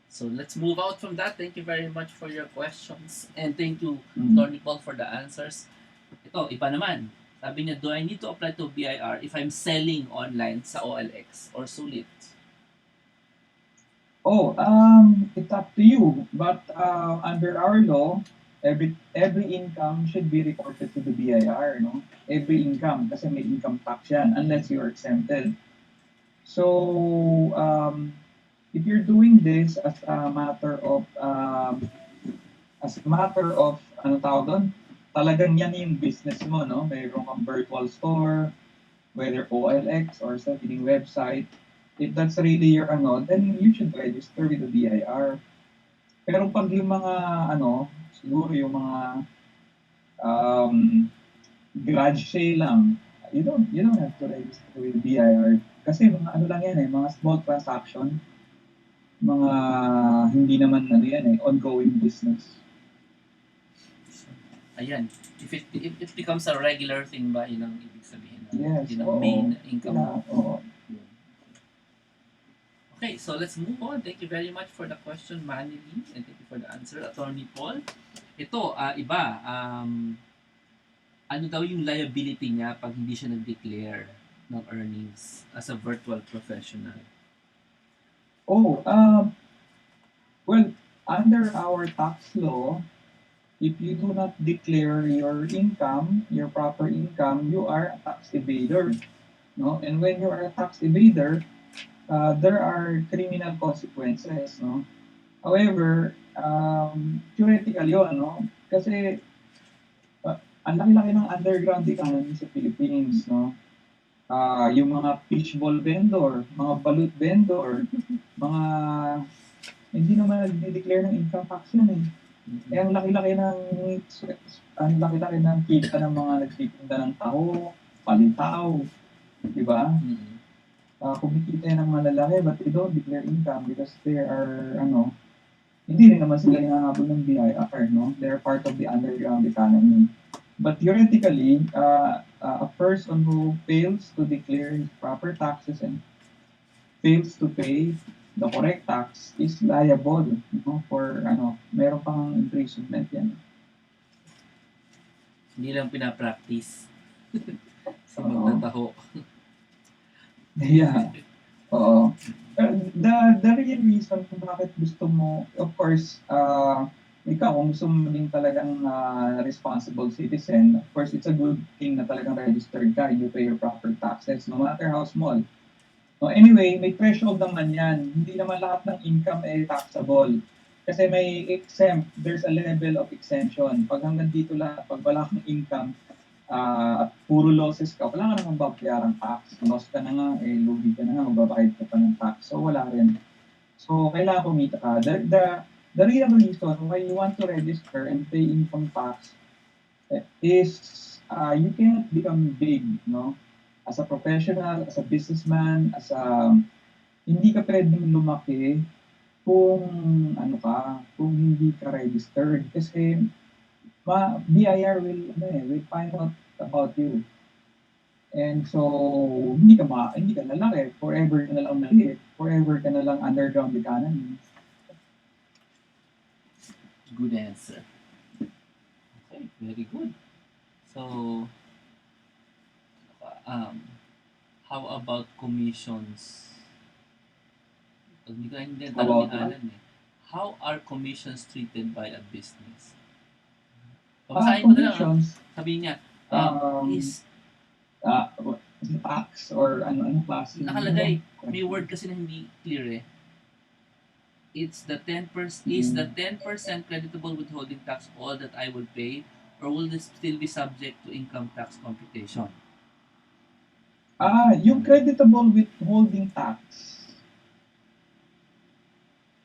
So let's move out from that. Thank you very much for your questions. And thank you, Tony Paul, for the answers. Ito, iba naman. Sabi niya, do I need to apply to BIR if I'm selling online sa OLX or Sulit? It's up to you. But under our law, every income should be reported to the BIR, no? Every income, kasi may income tax yan, unless you are exempted. So, if you're doing this as a matter of, ano tawag doon, talagang yan yung business mo, no? Mayroon kang virtual store, whether OLX or selling website, if that's really your ano, then you should register with the BIR. Pero pag yung mga ano, siguro yung mga um, garage sale lang, you don't have to register with BIR kasi mga ano lang yan mga small transaction, mga hindi naman ano yan ongoing business. Ayan. If it becomes a regular thing ba, yun ang ibig sabihin na Yes, yun ang oo. main income mo. Oo. Okay, so let's move on. Thank you very much for the question, Manny Lee, and thank you for the answer, Attorney Paul. Ito, iba, ano daw yung liability niya pag hindi siya nag-declare ng earnings as a virtual professional? Oh, well, under our tax law, if you do not declare your income, your proper income, you are a tax evader. No? And when you are a tax evader, there are criminal consequences. No? However, theoretical yun. No? Kasi ang laki-laki ng underground economy sa Philippines. No? Yung mga fishball vendor, mga balut vendor, mga hindi naman nag-declare ng income tax yan eh. Eh, ang laki-laki ng kita ng mga nagtitinda ng taho, palitaw, di ba? Mm-hmm. Kumikita yan ng malalaki but they don't declare income because they are, hindi rin naman sila inahabol ng BIR, no? They're part of the underground economy. But theoretically, a person who fails to declare his proper taxes and fails to pay the correct tax is liable, for meron pang imprisonment yan. Hindi lang pinapractice sa Oo. magtataho. Yeah. Oo. The real reason kung bakit gusto mo, of course, ikaw kung gusto mo maging talagang responsible citizen, of course, it's a good thing na talagang registered ka, you pay your proper taxes, no matter how small. No, anyway, may threshold naman yan. Hindi naman lahat ng income ay taxable. Kasi may exempt, there's a level of exemption. Pag hanggang dito lang, pag wala kang income, at puro losses ka, wala ka namang babayarang tax. Loss ka na nga, lugi ka na nga, magbabayad ka pa ng tax. So, wala rin. So, kailangan kumita ka. The real reason why you want to register and pay income tax is you can't become big, no? As a professional, as a businessman, hindi ka pwedeng lumaki kung kung hindi ka registered kasi BIR will find out about you. And so hindi ka lalaki, forever ka na lang maliit, forever ka na lang underground economy. Good answer. Okay, very good. So, how about commissions? Hindi ko hindi tanong ni Alan eh. How are commissions treated by a business? Pabasahin ko na lang. Commissions, Sabi niya, is tax or ano klase. nakalagay, may word kasi na hindi clear eh. It's the 10%, is the 10% creditable withholding tax all that I will pay, or will this still be subject to income tax computation? Yung creditable withholding tax,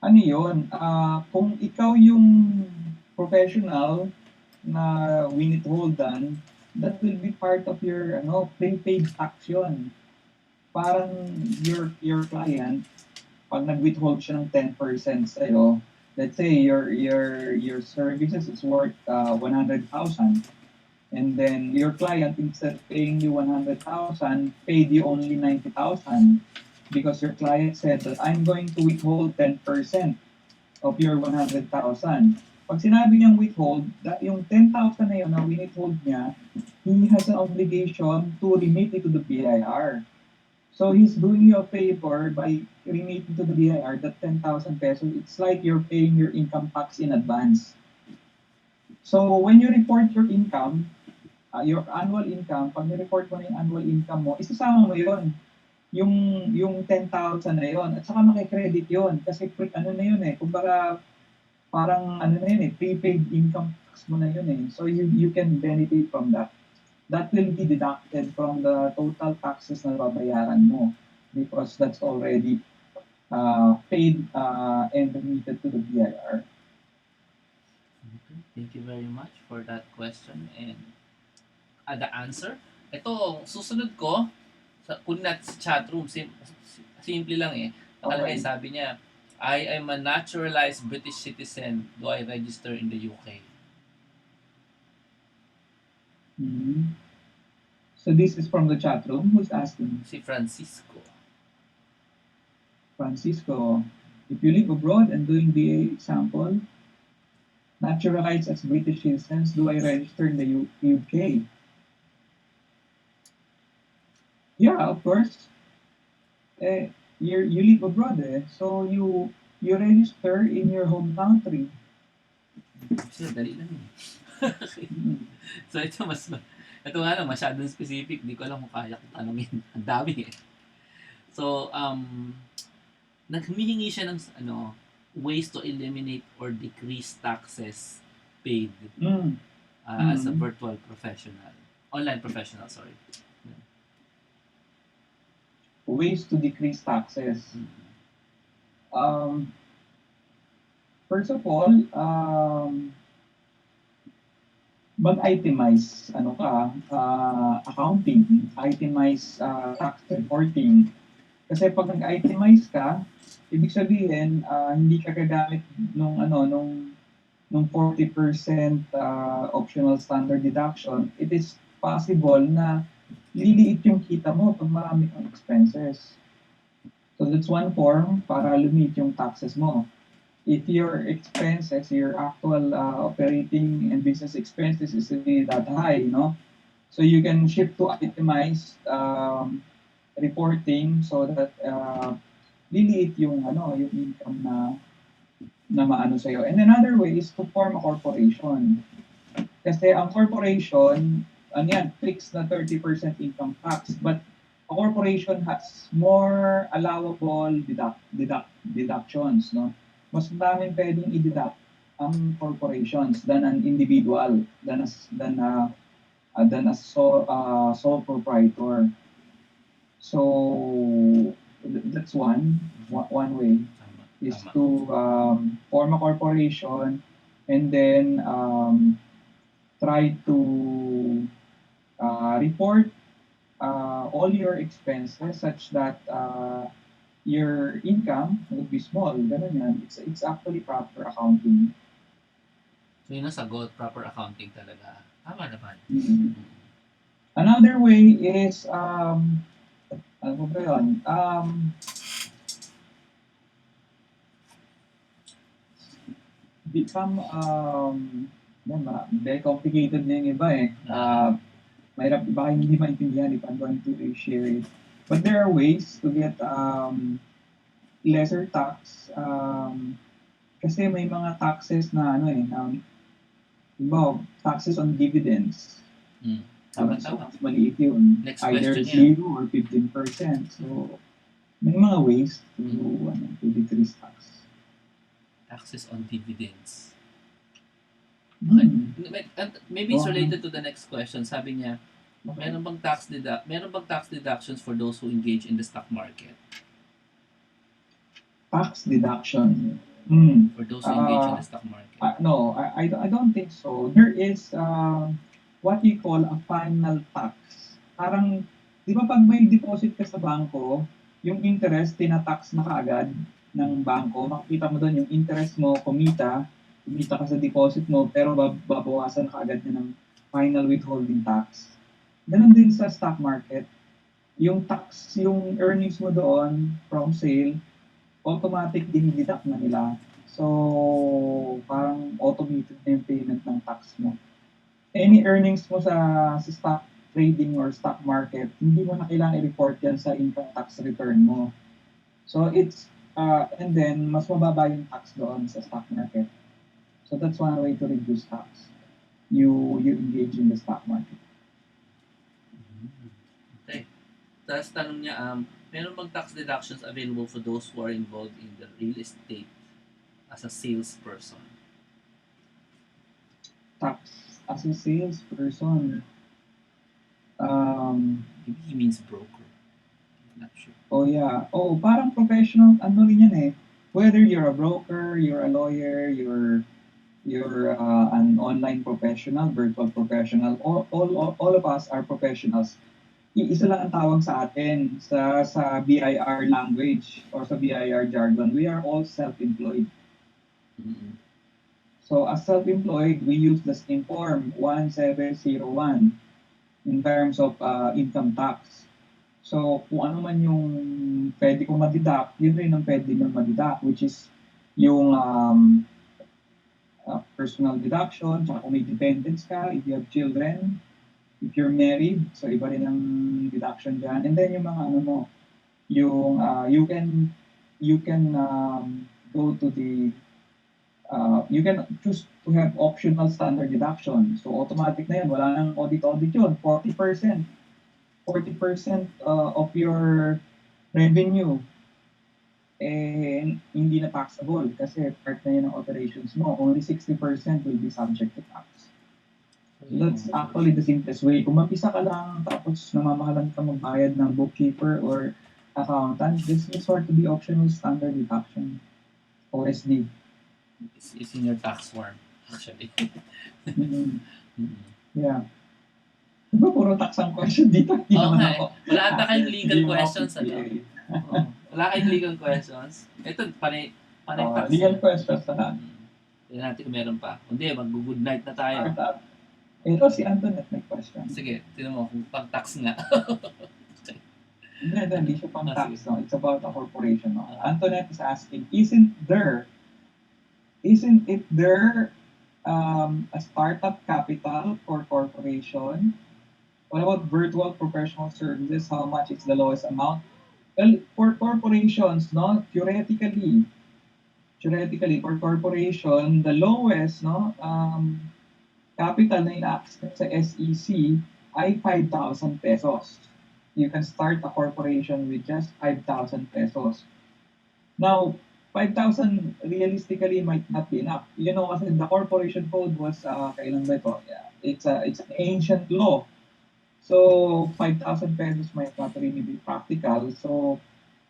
ano yun? Kung ikaw yung professional na winithholdan, that will be part of your prepaid tax yun. Parang your client, pag nag-withhold siya ng 10% sa'yo, let's say your services is worth 100,000, and then your client, instead of paying you 100,000, paid you only 90,000 because your client said that I'm going to withhold 10% of your 100,000. Pag sinabi niyang withhold, yung 10,000 na yun na withhold niya, he has an obligation to remit it to the BIR. So he's doing you a favor by remitting to the BIR that 10,000 pesos. It's like you're paying your income tax in advance. So when you report your income, your annual income, pag ni-report mo na yung annual income mo, isasama mo yun yung 10,000 na yon at saka maki-credit yon kasi ano na yun kumbaga parang ano na yun prepaid income tax mo na yun so you can benefit from that. That will be deducted from the total taxes na babayaran mo because that's already paid and remitted to the BIR. Okay. Thank you very much for that question and the answer. Ito, susunod ko, kunin natin sa chatroom, simple lang eh. Nakalagay, Okay. sabi niya, I am a naturalized British citizen. Do I register in the UK? Mhm. So this is from the chat room. Who's asking? Si Francisco. Francisco. If you live abroad and doing the example, naturalized as British citizens, do I register in the UK? Yeah, of course. Eh, you live abroad so you register in your home country. Sir, dali lang eh. Mm. So ito nga lang, masyadong specific. Di ko alam kung kaya kong tanongin. Ang dami eh. So, naghumihingi siya ng ways to eliminate or decrease taxes paid Mm. as a Mm. virtual professional. Online professional, sorry. Ways to decrease taxes. Um, First of all, mag-itemize accounting, itemize tax reporting. Kasi pag nag-itemize ka, ibig sabihin hindi ka gagamit nung 40% optional standard deduction. It is possible na liliit yung kita mo pag marami kang expenses. So that's one form para lumit yung taxes mo. If your expenses, your actual operating and business expenses is really that high, so you can shift to itemized reporting so that liliit yung income na maano sa'yo. And another way is to form a corporation. Kasi ang corporation, fixed na 30% income tax. But a corporation has more allowable deductions, no? Mas daming pwedeng i-deduct ang corporations than an individual, than a sole proprietor. So that's one way is to form a corporation and then try to report all your expenses such that your income would be small. Ganun yan. It's actually proper accounting. So yun ang sagot, proper accounting talaga. Tama naman. Mm-hmm. Another way is, ano ba yun? Become, very complicated na yung iba mahirap, baka hindi maintindihan if I'm going to share it. But there are ways to get lesser tax kasi may mga taxes na taxes on dividends. Tama. So, mas maliit yun. Next Either question 0 or 15%. So, may mga ways to decrease tax. Taxes on dividends. Hmm. Maybe it's related to the next question. Sabi niya, meron bang tax deductions for those who engage in the stock market? Tax deduction. For those who engage in the stock market. No, I don't think so. There is what we call a final tax. Parang, di ba pag may deposit ka sa bangko, yung interest, tinatax na kaagad ng bangko. Makikita mo doon yung interest mo, kumita ka sa deposit mo, pero babawasan ka agad ng final withholding tax. Ganun din sa stock market. Yung tax, yung earnings mo doon from sale, automatic dinideduct na nila. So, parang automated na yung payment ng tax mo. Any earnings mo sa stock trading or stock market, hindi mo na kailangan i-report yan sa income tax return mo. So, and then, mas mababa yung tax doon sa stock market. So, that's one way to reduce tax. You engage in the stock market. Okay. Tapos tanong niya, Meron bang tax deductions available for those who are involved in the real estate as a salesperson? Tax as a salesperson. Maybe he means broker. I'm not sure. Oh yeah. Oh, parang professional, ano rin yan eh. Whether you're a broker, you're a lawyer, you're an online professional, virtual professional, all of us are professionals. Isa lang ang tawag sa atin sa BIR language or sa BIR jargon. We are all self-employed. Mm-hmm. So as self-employed, we use the same form 1701 in terms of income tax. So kung ano man yung pwede kong madidak, yun rin ang pwede nyo madidak, which is yung personal deduction, tsaka kung may dependents ka, if you have children, if you're married, so iba rin ang deduction dyan. And then yung mga ano mo, yung you can go to the you can choose to have optional standard deduction. So automatic na yan, wala nang audit yun. 40% of your revenue hindi na taxable kasi part na yan ng operations mo. Only 60% will be subject to tax. That's actually the simplest way. Kung mapisa ka lang tapos namamahalan ka magbayad ng bookkeeper or accountant, this is sort to be optional standard deduction, OSD. It's in your tax form, actually. Mm-hmm. Mm-hmm. Yeah. Diba puro tax ang question dito? Hindi naman Okay. ako. Wala ata kayong legal Hindi naman ako questions, ano? PA. Oo. Wala kayong legal questions. Ito, panay tax. Legal questions na lang. Tignan natin kung meron pa. Hindi, mag-good night na tayo. Ito si Antoinette may question. Sige, tignan mo kung pag-tax nga. Hindi siya pang Ah, tax. sige. No? It's about a corporation. No? Antoinette is asking, isn't it there a startup capital for corporation? What about virtual professional services? How much is the lowest amount? Well, for corporations, no, theoretically, for corporation, the lowest, no, capital na ina-accept sa SEC ay 5,000 pesos. You can start a corporation with just 5,000 pesos. Now, 5,000 realistically might not be enough. You know, kasi the corporation code was, kailan ba ito? Yeah, it's an ancient law. So, 5,000 pesos might not really be practical. So,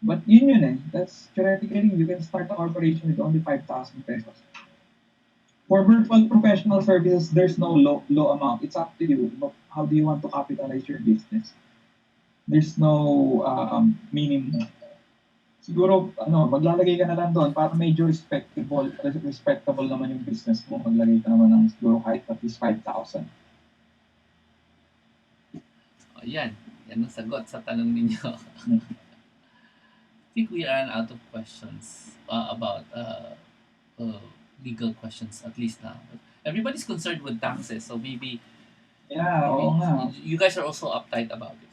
but yun eh. That's theoretically, you can start a corporation with only 5,000 pesos. For virtual professional services, there's no low amount. It's up to you. How do you want to capitalize your business? There's no minimum. Siguro, maglalagay ka na lang doon para medyo respectable naman yung business mo. Maglagay ka naman ng siguro kahit at least 5,000. O, yan. Yan ang sagot sa tanong ninyo. I think we are out of questions about legal questions, at least now. But everybody's concerned with taxes, so maybe oo nga. you guys are also uptight about it.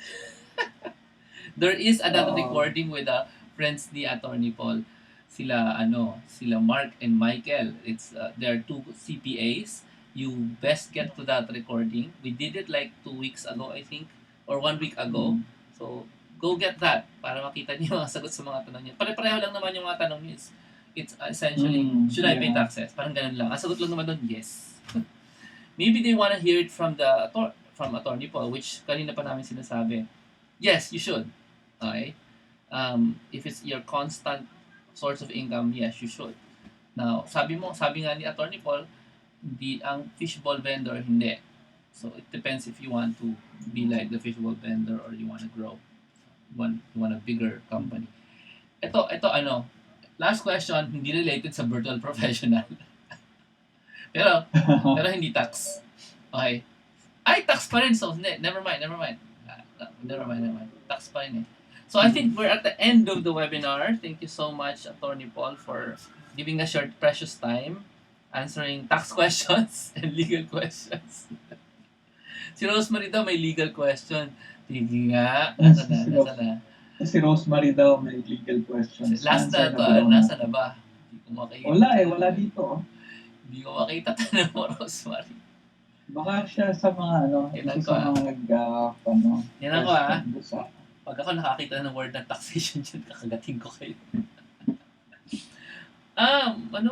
There is another recording with friends ni Attorney Paul. Sila Mark and Michael. There are two CPAs. You best get to that recording. We did it like 2 weeks ago, I think, or 1 week ago. So go get that para makita niyo ang sagot sa mga tanong niyo. Pare-pareho lang naman yung mga tanong niyo. It's essentially, should I pay taxes? Parang ganun lang. Ang sagot lang naman doon, yes. Maybe they wanna hear it from Attorney Paul, which kanina pa namin sinasabi. Yes, you should. Okay? If it's your constant source of income, yes, you should. Now, sabi nga ni Attorney Paul, ang fishbowl vendor, hindi. So, it depends if you want to be like the fishbowl vendor or you want to grow. You want a bigger company. Ito last question, hindi related sa virtual professional. pero hindi tax. Okay. Ay, tax pa rin. So, never mind. Tax pa rin eh. So, I think we're at the end of the webinar. Thank you so much, Attorney Paul, for giving us your precious time answering tax questions and legal questions. Si Rosemary daw may legal question. Sige nga. Nasa na? Si Rosemary daw may legal questions. Last na to, nasa na ba? Hindi ko makita. Wala dito. Hindi ko makita tanong mo, Rosemary. Baka siya sa mga isa sa mga Yan ako Pag ako nakakita ng word ng taxation dyan, kakagating ko kayo. Ano,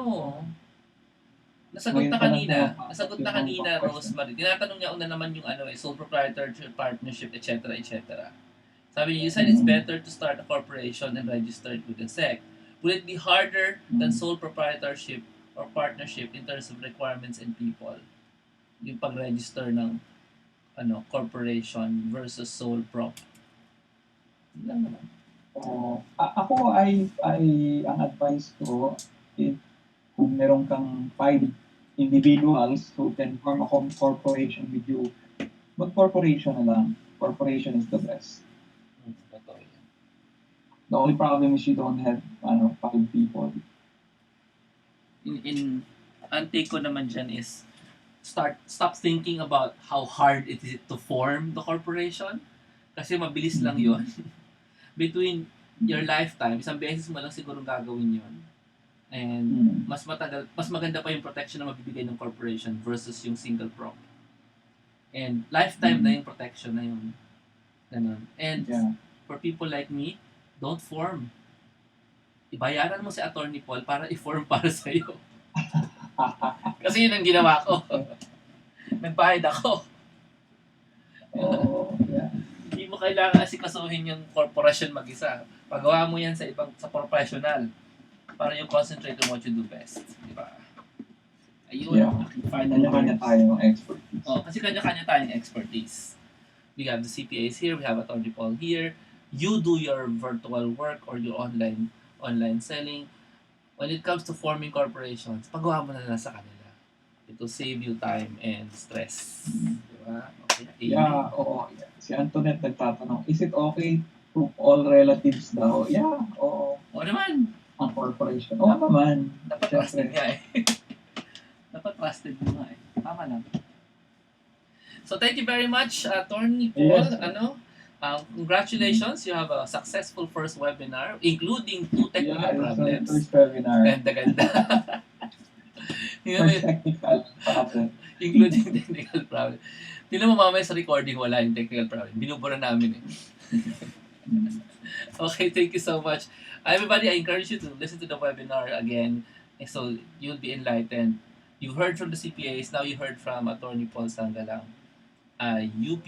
nasagot Ngayon na pa lang kanina. pumapasok Nasagot yung na mga kanina, question. Rosemary. Tinatanong niya una naman yung sole proprietorship, partnership, etc. etc. Sabi niya, you said it's better to start a corporation and register it with the SEC. Will it be harder than sole proprietorship or partnership in terms of requirements and people? Yung pag-register ng corporation versus sole prop. Yun lang naman. Ako ang advice ko, if kung meron kang 5 individuals who can form a corporation with you, mag-corporation na lang. Corporation is the best. Totoo yan. The only problem is you don't have 5 people. In ang take ko naman dyan is stop thinking about how hard it is to form the corporation kasi mabilis lang yon. Between your lifetime, isang beses mo lang siguro gagawin yon. And mas maganda pa yung protection na mabibigay ng corporation versus yung single prop. And lifetime na yung protection na yun. Ganun. And for people like me, don't form. Ibayaran mo si Attorney Paul para i-form para sa'yo. Kasi yun ang ginawa ko. Nagbayad ako. Hindi mo kailangan asikasuhin yung corporation mag-isa. Pagawa mo yan sa professional para you concentrate on what you do best. Diba? Ayun. Kanya-kanya tayong expertise. Kasi kanya-kanya tayong expertise. We have the CPAs here, we have Attorney Paul here. You do your virtual work or your online selling. When it comes to forming corporations, pagawa mo na lang sa kanila. It will save you time and stress. Diba? Okay. Yeah, oo. Si Antoinette nagtatanong, is it okay to all relatives daw? Yeah, oo. Oo naman. Ang corporation. Oo naman. Dapat trusted nga eh. Dapat trusted mo nga eh. Tama lang. So thank you very much, Attorney Paul. Yes. Congratulations, you have a successful first webinar, including 2 technical problems. First webinar. Ganda. First technical problem. Including technical problem. Tingnan mo mamaya sa recording, wala yung technical problem. Binubura namin eh. Okay, thank you so much. Everybody, I encourage you to listen to the webinar again so you'll be enlightened. You've heard from the CPAs, now you heard from Attorney Pol Sangalang. UP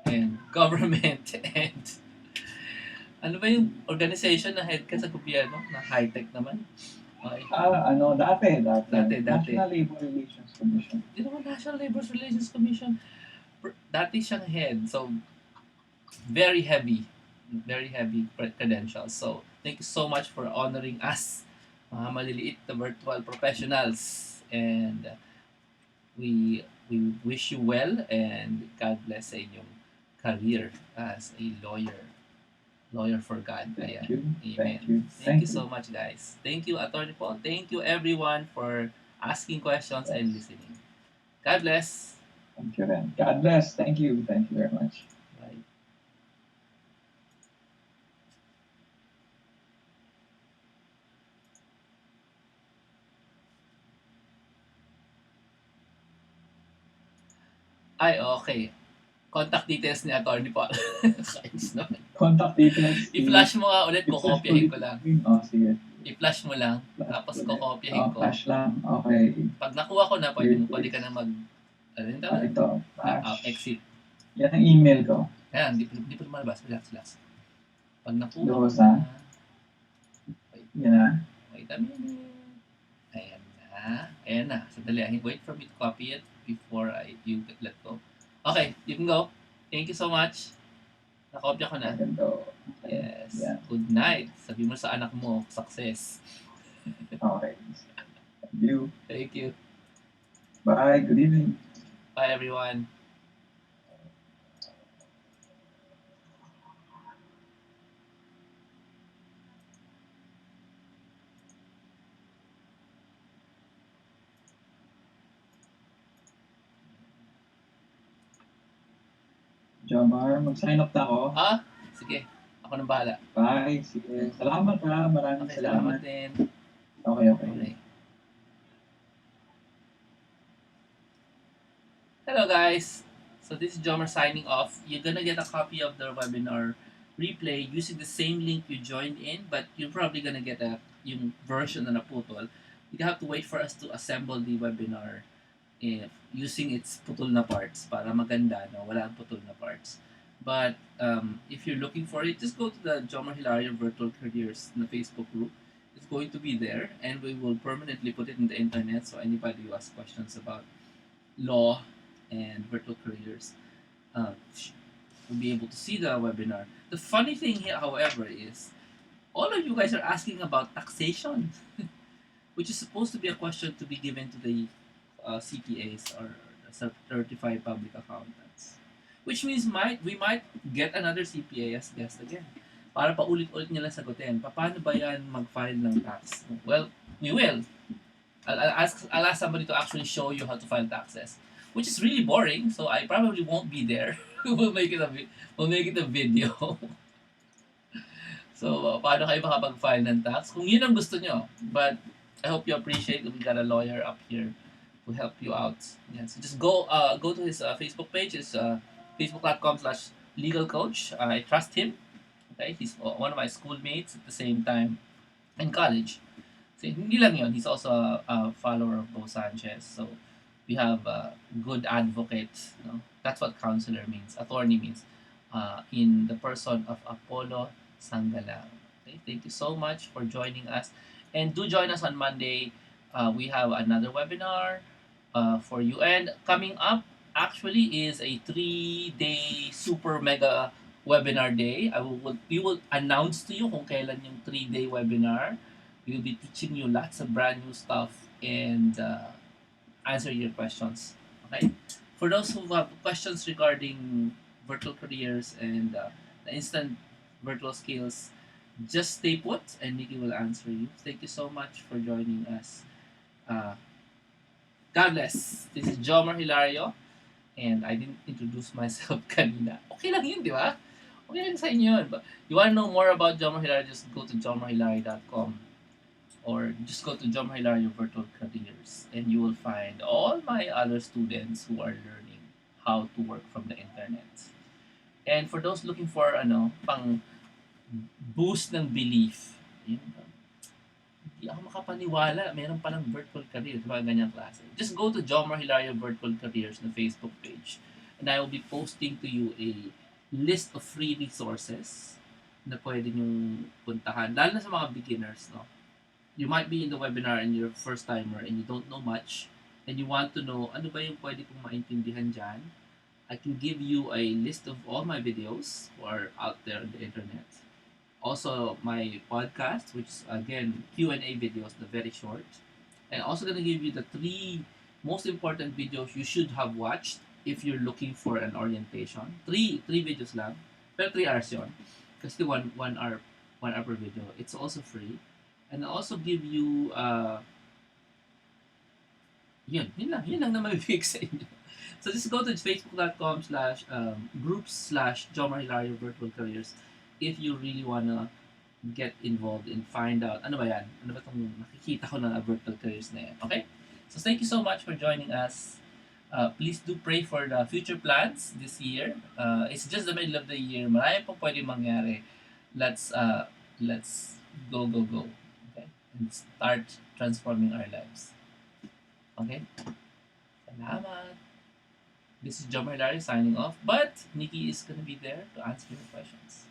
and government and ano ba yung organization na head ka sa gobyerno na high-tech naman? Okay. Dati. National Labor Relations Commission. Hindi naman National Labor Relations Commission. Dati siyang head. So, very heavy credentials. So, thank you so much for honoring us, mga maliliit na virtual professionals. And we wish you well and God bless sa inyong career as a lawyer for God. Thank you. Amen. Thank you so much, guys. Thank you, Attorney Paul. Thank you, everyone, for asking questions and listening. God bless. Thank you, then. God bless. Thank you. Thank you very much. Bye. Ay, okay. Contact details ni Attorney Paul. Kainis naman. Contact details. I-flash mo nga ulit, kukopyahin ko lang. Sige. I-flash mo lang, tapos kukopyahin ko. Flash lang. Okay. Pag nakuha ko na, pwede ka na mag... ito. Exit. Yan ang email ko. Ayan, di pa lumalabas. Relax. Pag nakuha ko Dosa. na... Yan na. Wait a minute. Ayan na. Sandali. Wait for me to copy it before you let go. Okay, you can go. Thank you so much. Nakopya ko na. Yes. Yeah. Good night. Sabi mo sa anak mo, success. Okay. Thank you. Thank you. Bye. Good evening. Bye, everyone. Jomar, mag-sign up na ako. Sige. Ako nang bahala. Bye. Sige. Salamat ha. Maraming salamat. Salamat din. Okay. Hello guys. So this is Jomar signing off. You're gonna get a copy of the webinar replay using the same link you joined in, but you're probably gonna get yung version na naputol. You have to wait for us to assemble the webinar using its putol na parts para maganda, no? Wala ang putol na parts. But if you're looking for it, just go to the Jomar Hilario Virtual Careers na Facebook group. It's going to be there, and we will permanently put it in the internet so anybody who has questions about law and virtual careers uh, will be able to see the webinar. The funny thing here, however, is all of you guys are asking about taxation, which is supposed to be a question to be given to the CPAs or certified public accountants. Which means we might get another CPA as guest again. Para paulit-ulit nila sagutin, paano ba yan mag-file ng tax? Well, we will. I'll ask somebody to actually show you how to file taxes, which is really boring. So I probably won't be there. We'll make it a video. So paano kayo makapag-file ng tax? Kung yun ang gusto nyo. But I hope you appreciate that we got a lawyer up here to help you out. Yeah, so just go to his Facebook page. It's facebook.com/legal coach. I trust him. Okay, he's one of my schoolmates at the same time in college. So, hindi lang yun, he's also a follower of Bo Sanchez. So, we have a good advocate. No? That's what counselor means, attorney means, in the person of Apollo Sangalang. Okay? Thank you so much for joining us. And do join us on Monday. We have another webinar for you. And coming up, actually, is a 3-day super mega webinar day. We will announce to you kung kailan yung 3-day webinar. We'll be teaching you lots of brand new stuff and answer your questions. Okay? For those who have questions regarding virtual careers and the instant virtual skills, just stay put and Nikki will answer you. Thank you so much for joining us. God bless. This is Jomar Hilario and I didn't introduce myself kanina. Okay lang yun, di ba? Okay lang sa inyo yun. But you want to know more about Jomar Hilario, just go to jomarhilario.com or just go to Jomar Hilario Virtual Careers and you will find all my other students who are learning how to work from the internet. And for those looking for pang boost ng belief, hindi ako makapaniwala, meron palang virtual career, mga ganyang klase. Just go to Jomar Hilario Virtual Careers na Facebook page and I will be posting to you a list of free resources na pwede nyong puntahan, lalo na sa mga beginners, no? You might be in the webinar and you're a first timer and you don't know much and you want to know ano ba yung pwede kong maintindihan dyan. I can give you a list of all my videos who are out there on the internet. Also my podcast, which is again Q&A videos, the very short. And also gonna give you the 3 most important videos you should have watched if you're looking for an orientation. 3 videos lang. Pero 3 hours yun. Kasi 1 hour per video. It's also free. And I'll also give you yun lang na mabibig sa inyo. So just go to facebook.com/groups/Jomar Hilario Virtual Careers if you really wanna get involved and find out ano ba yan? Ano ba itong nakikita ko na virtual careers na yan? Okay? So thank you so much for joining us. Please do pray for the future plans this year. It's just the middle of the year. Marami pong pwede mangyari. Let's go. Okay? And start transforming our lives. Okay? Salamat. This is Jomar Hilario signing off, but Nikki is gonna be there to answer your questions.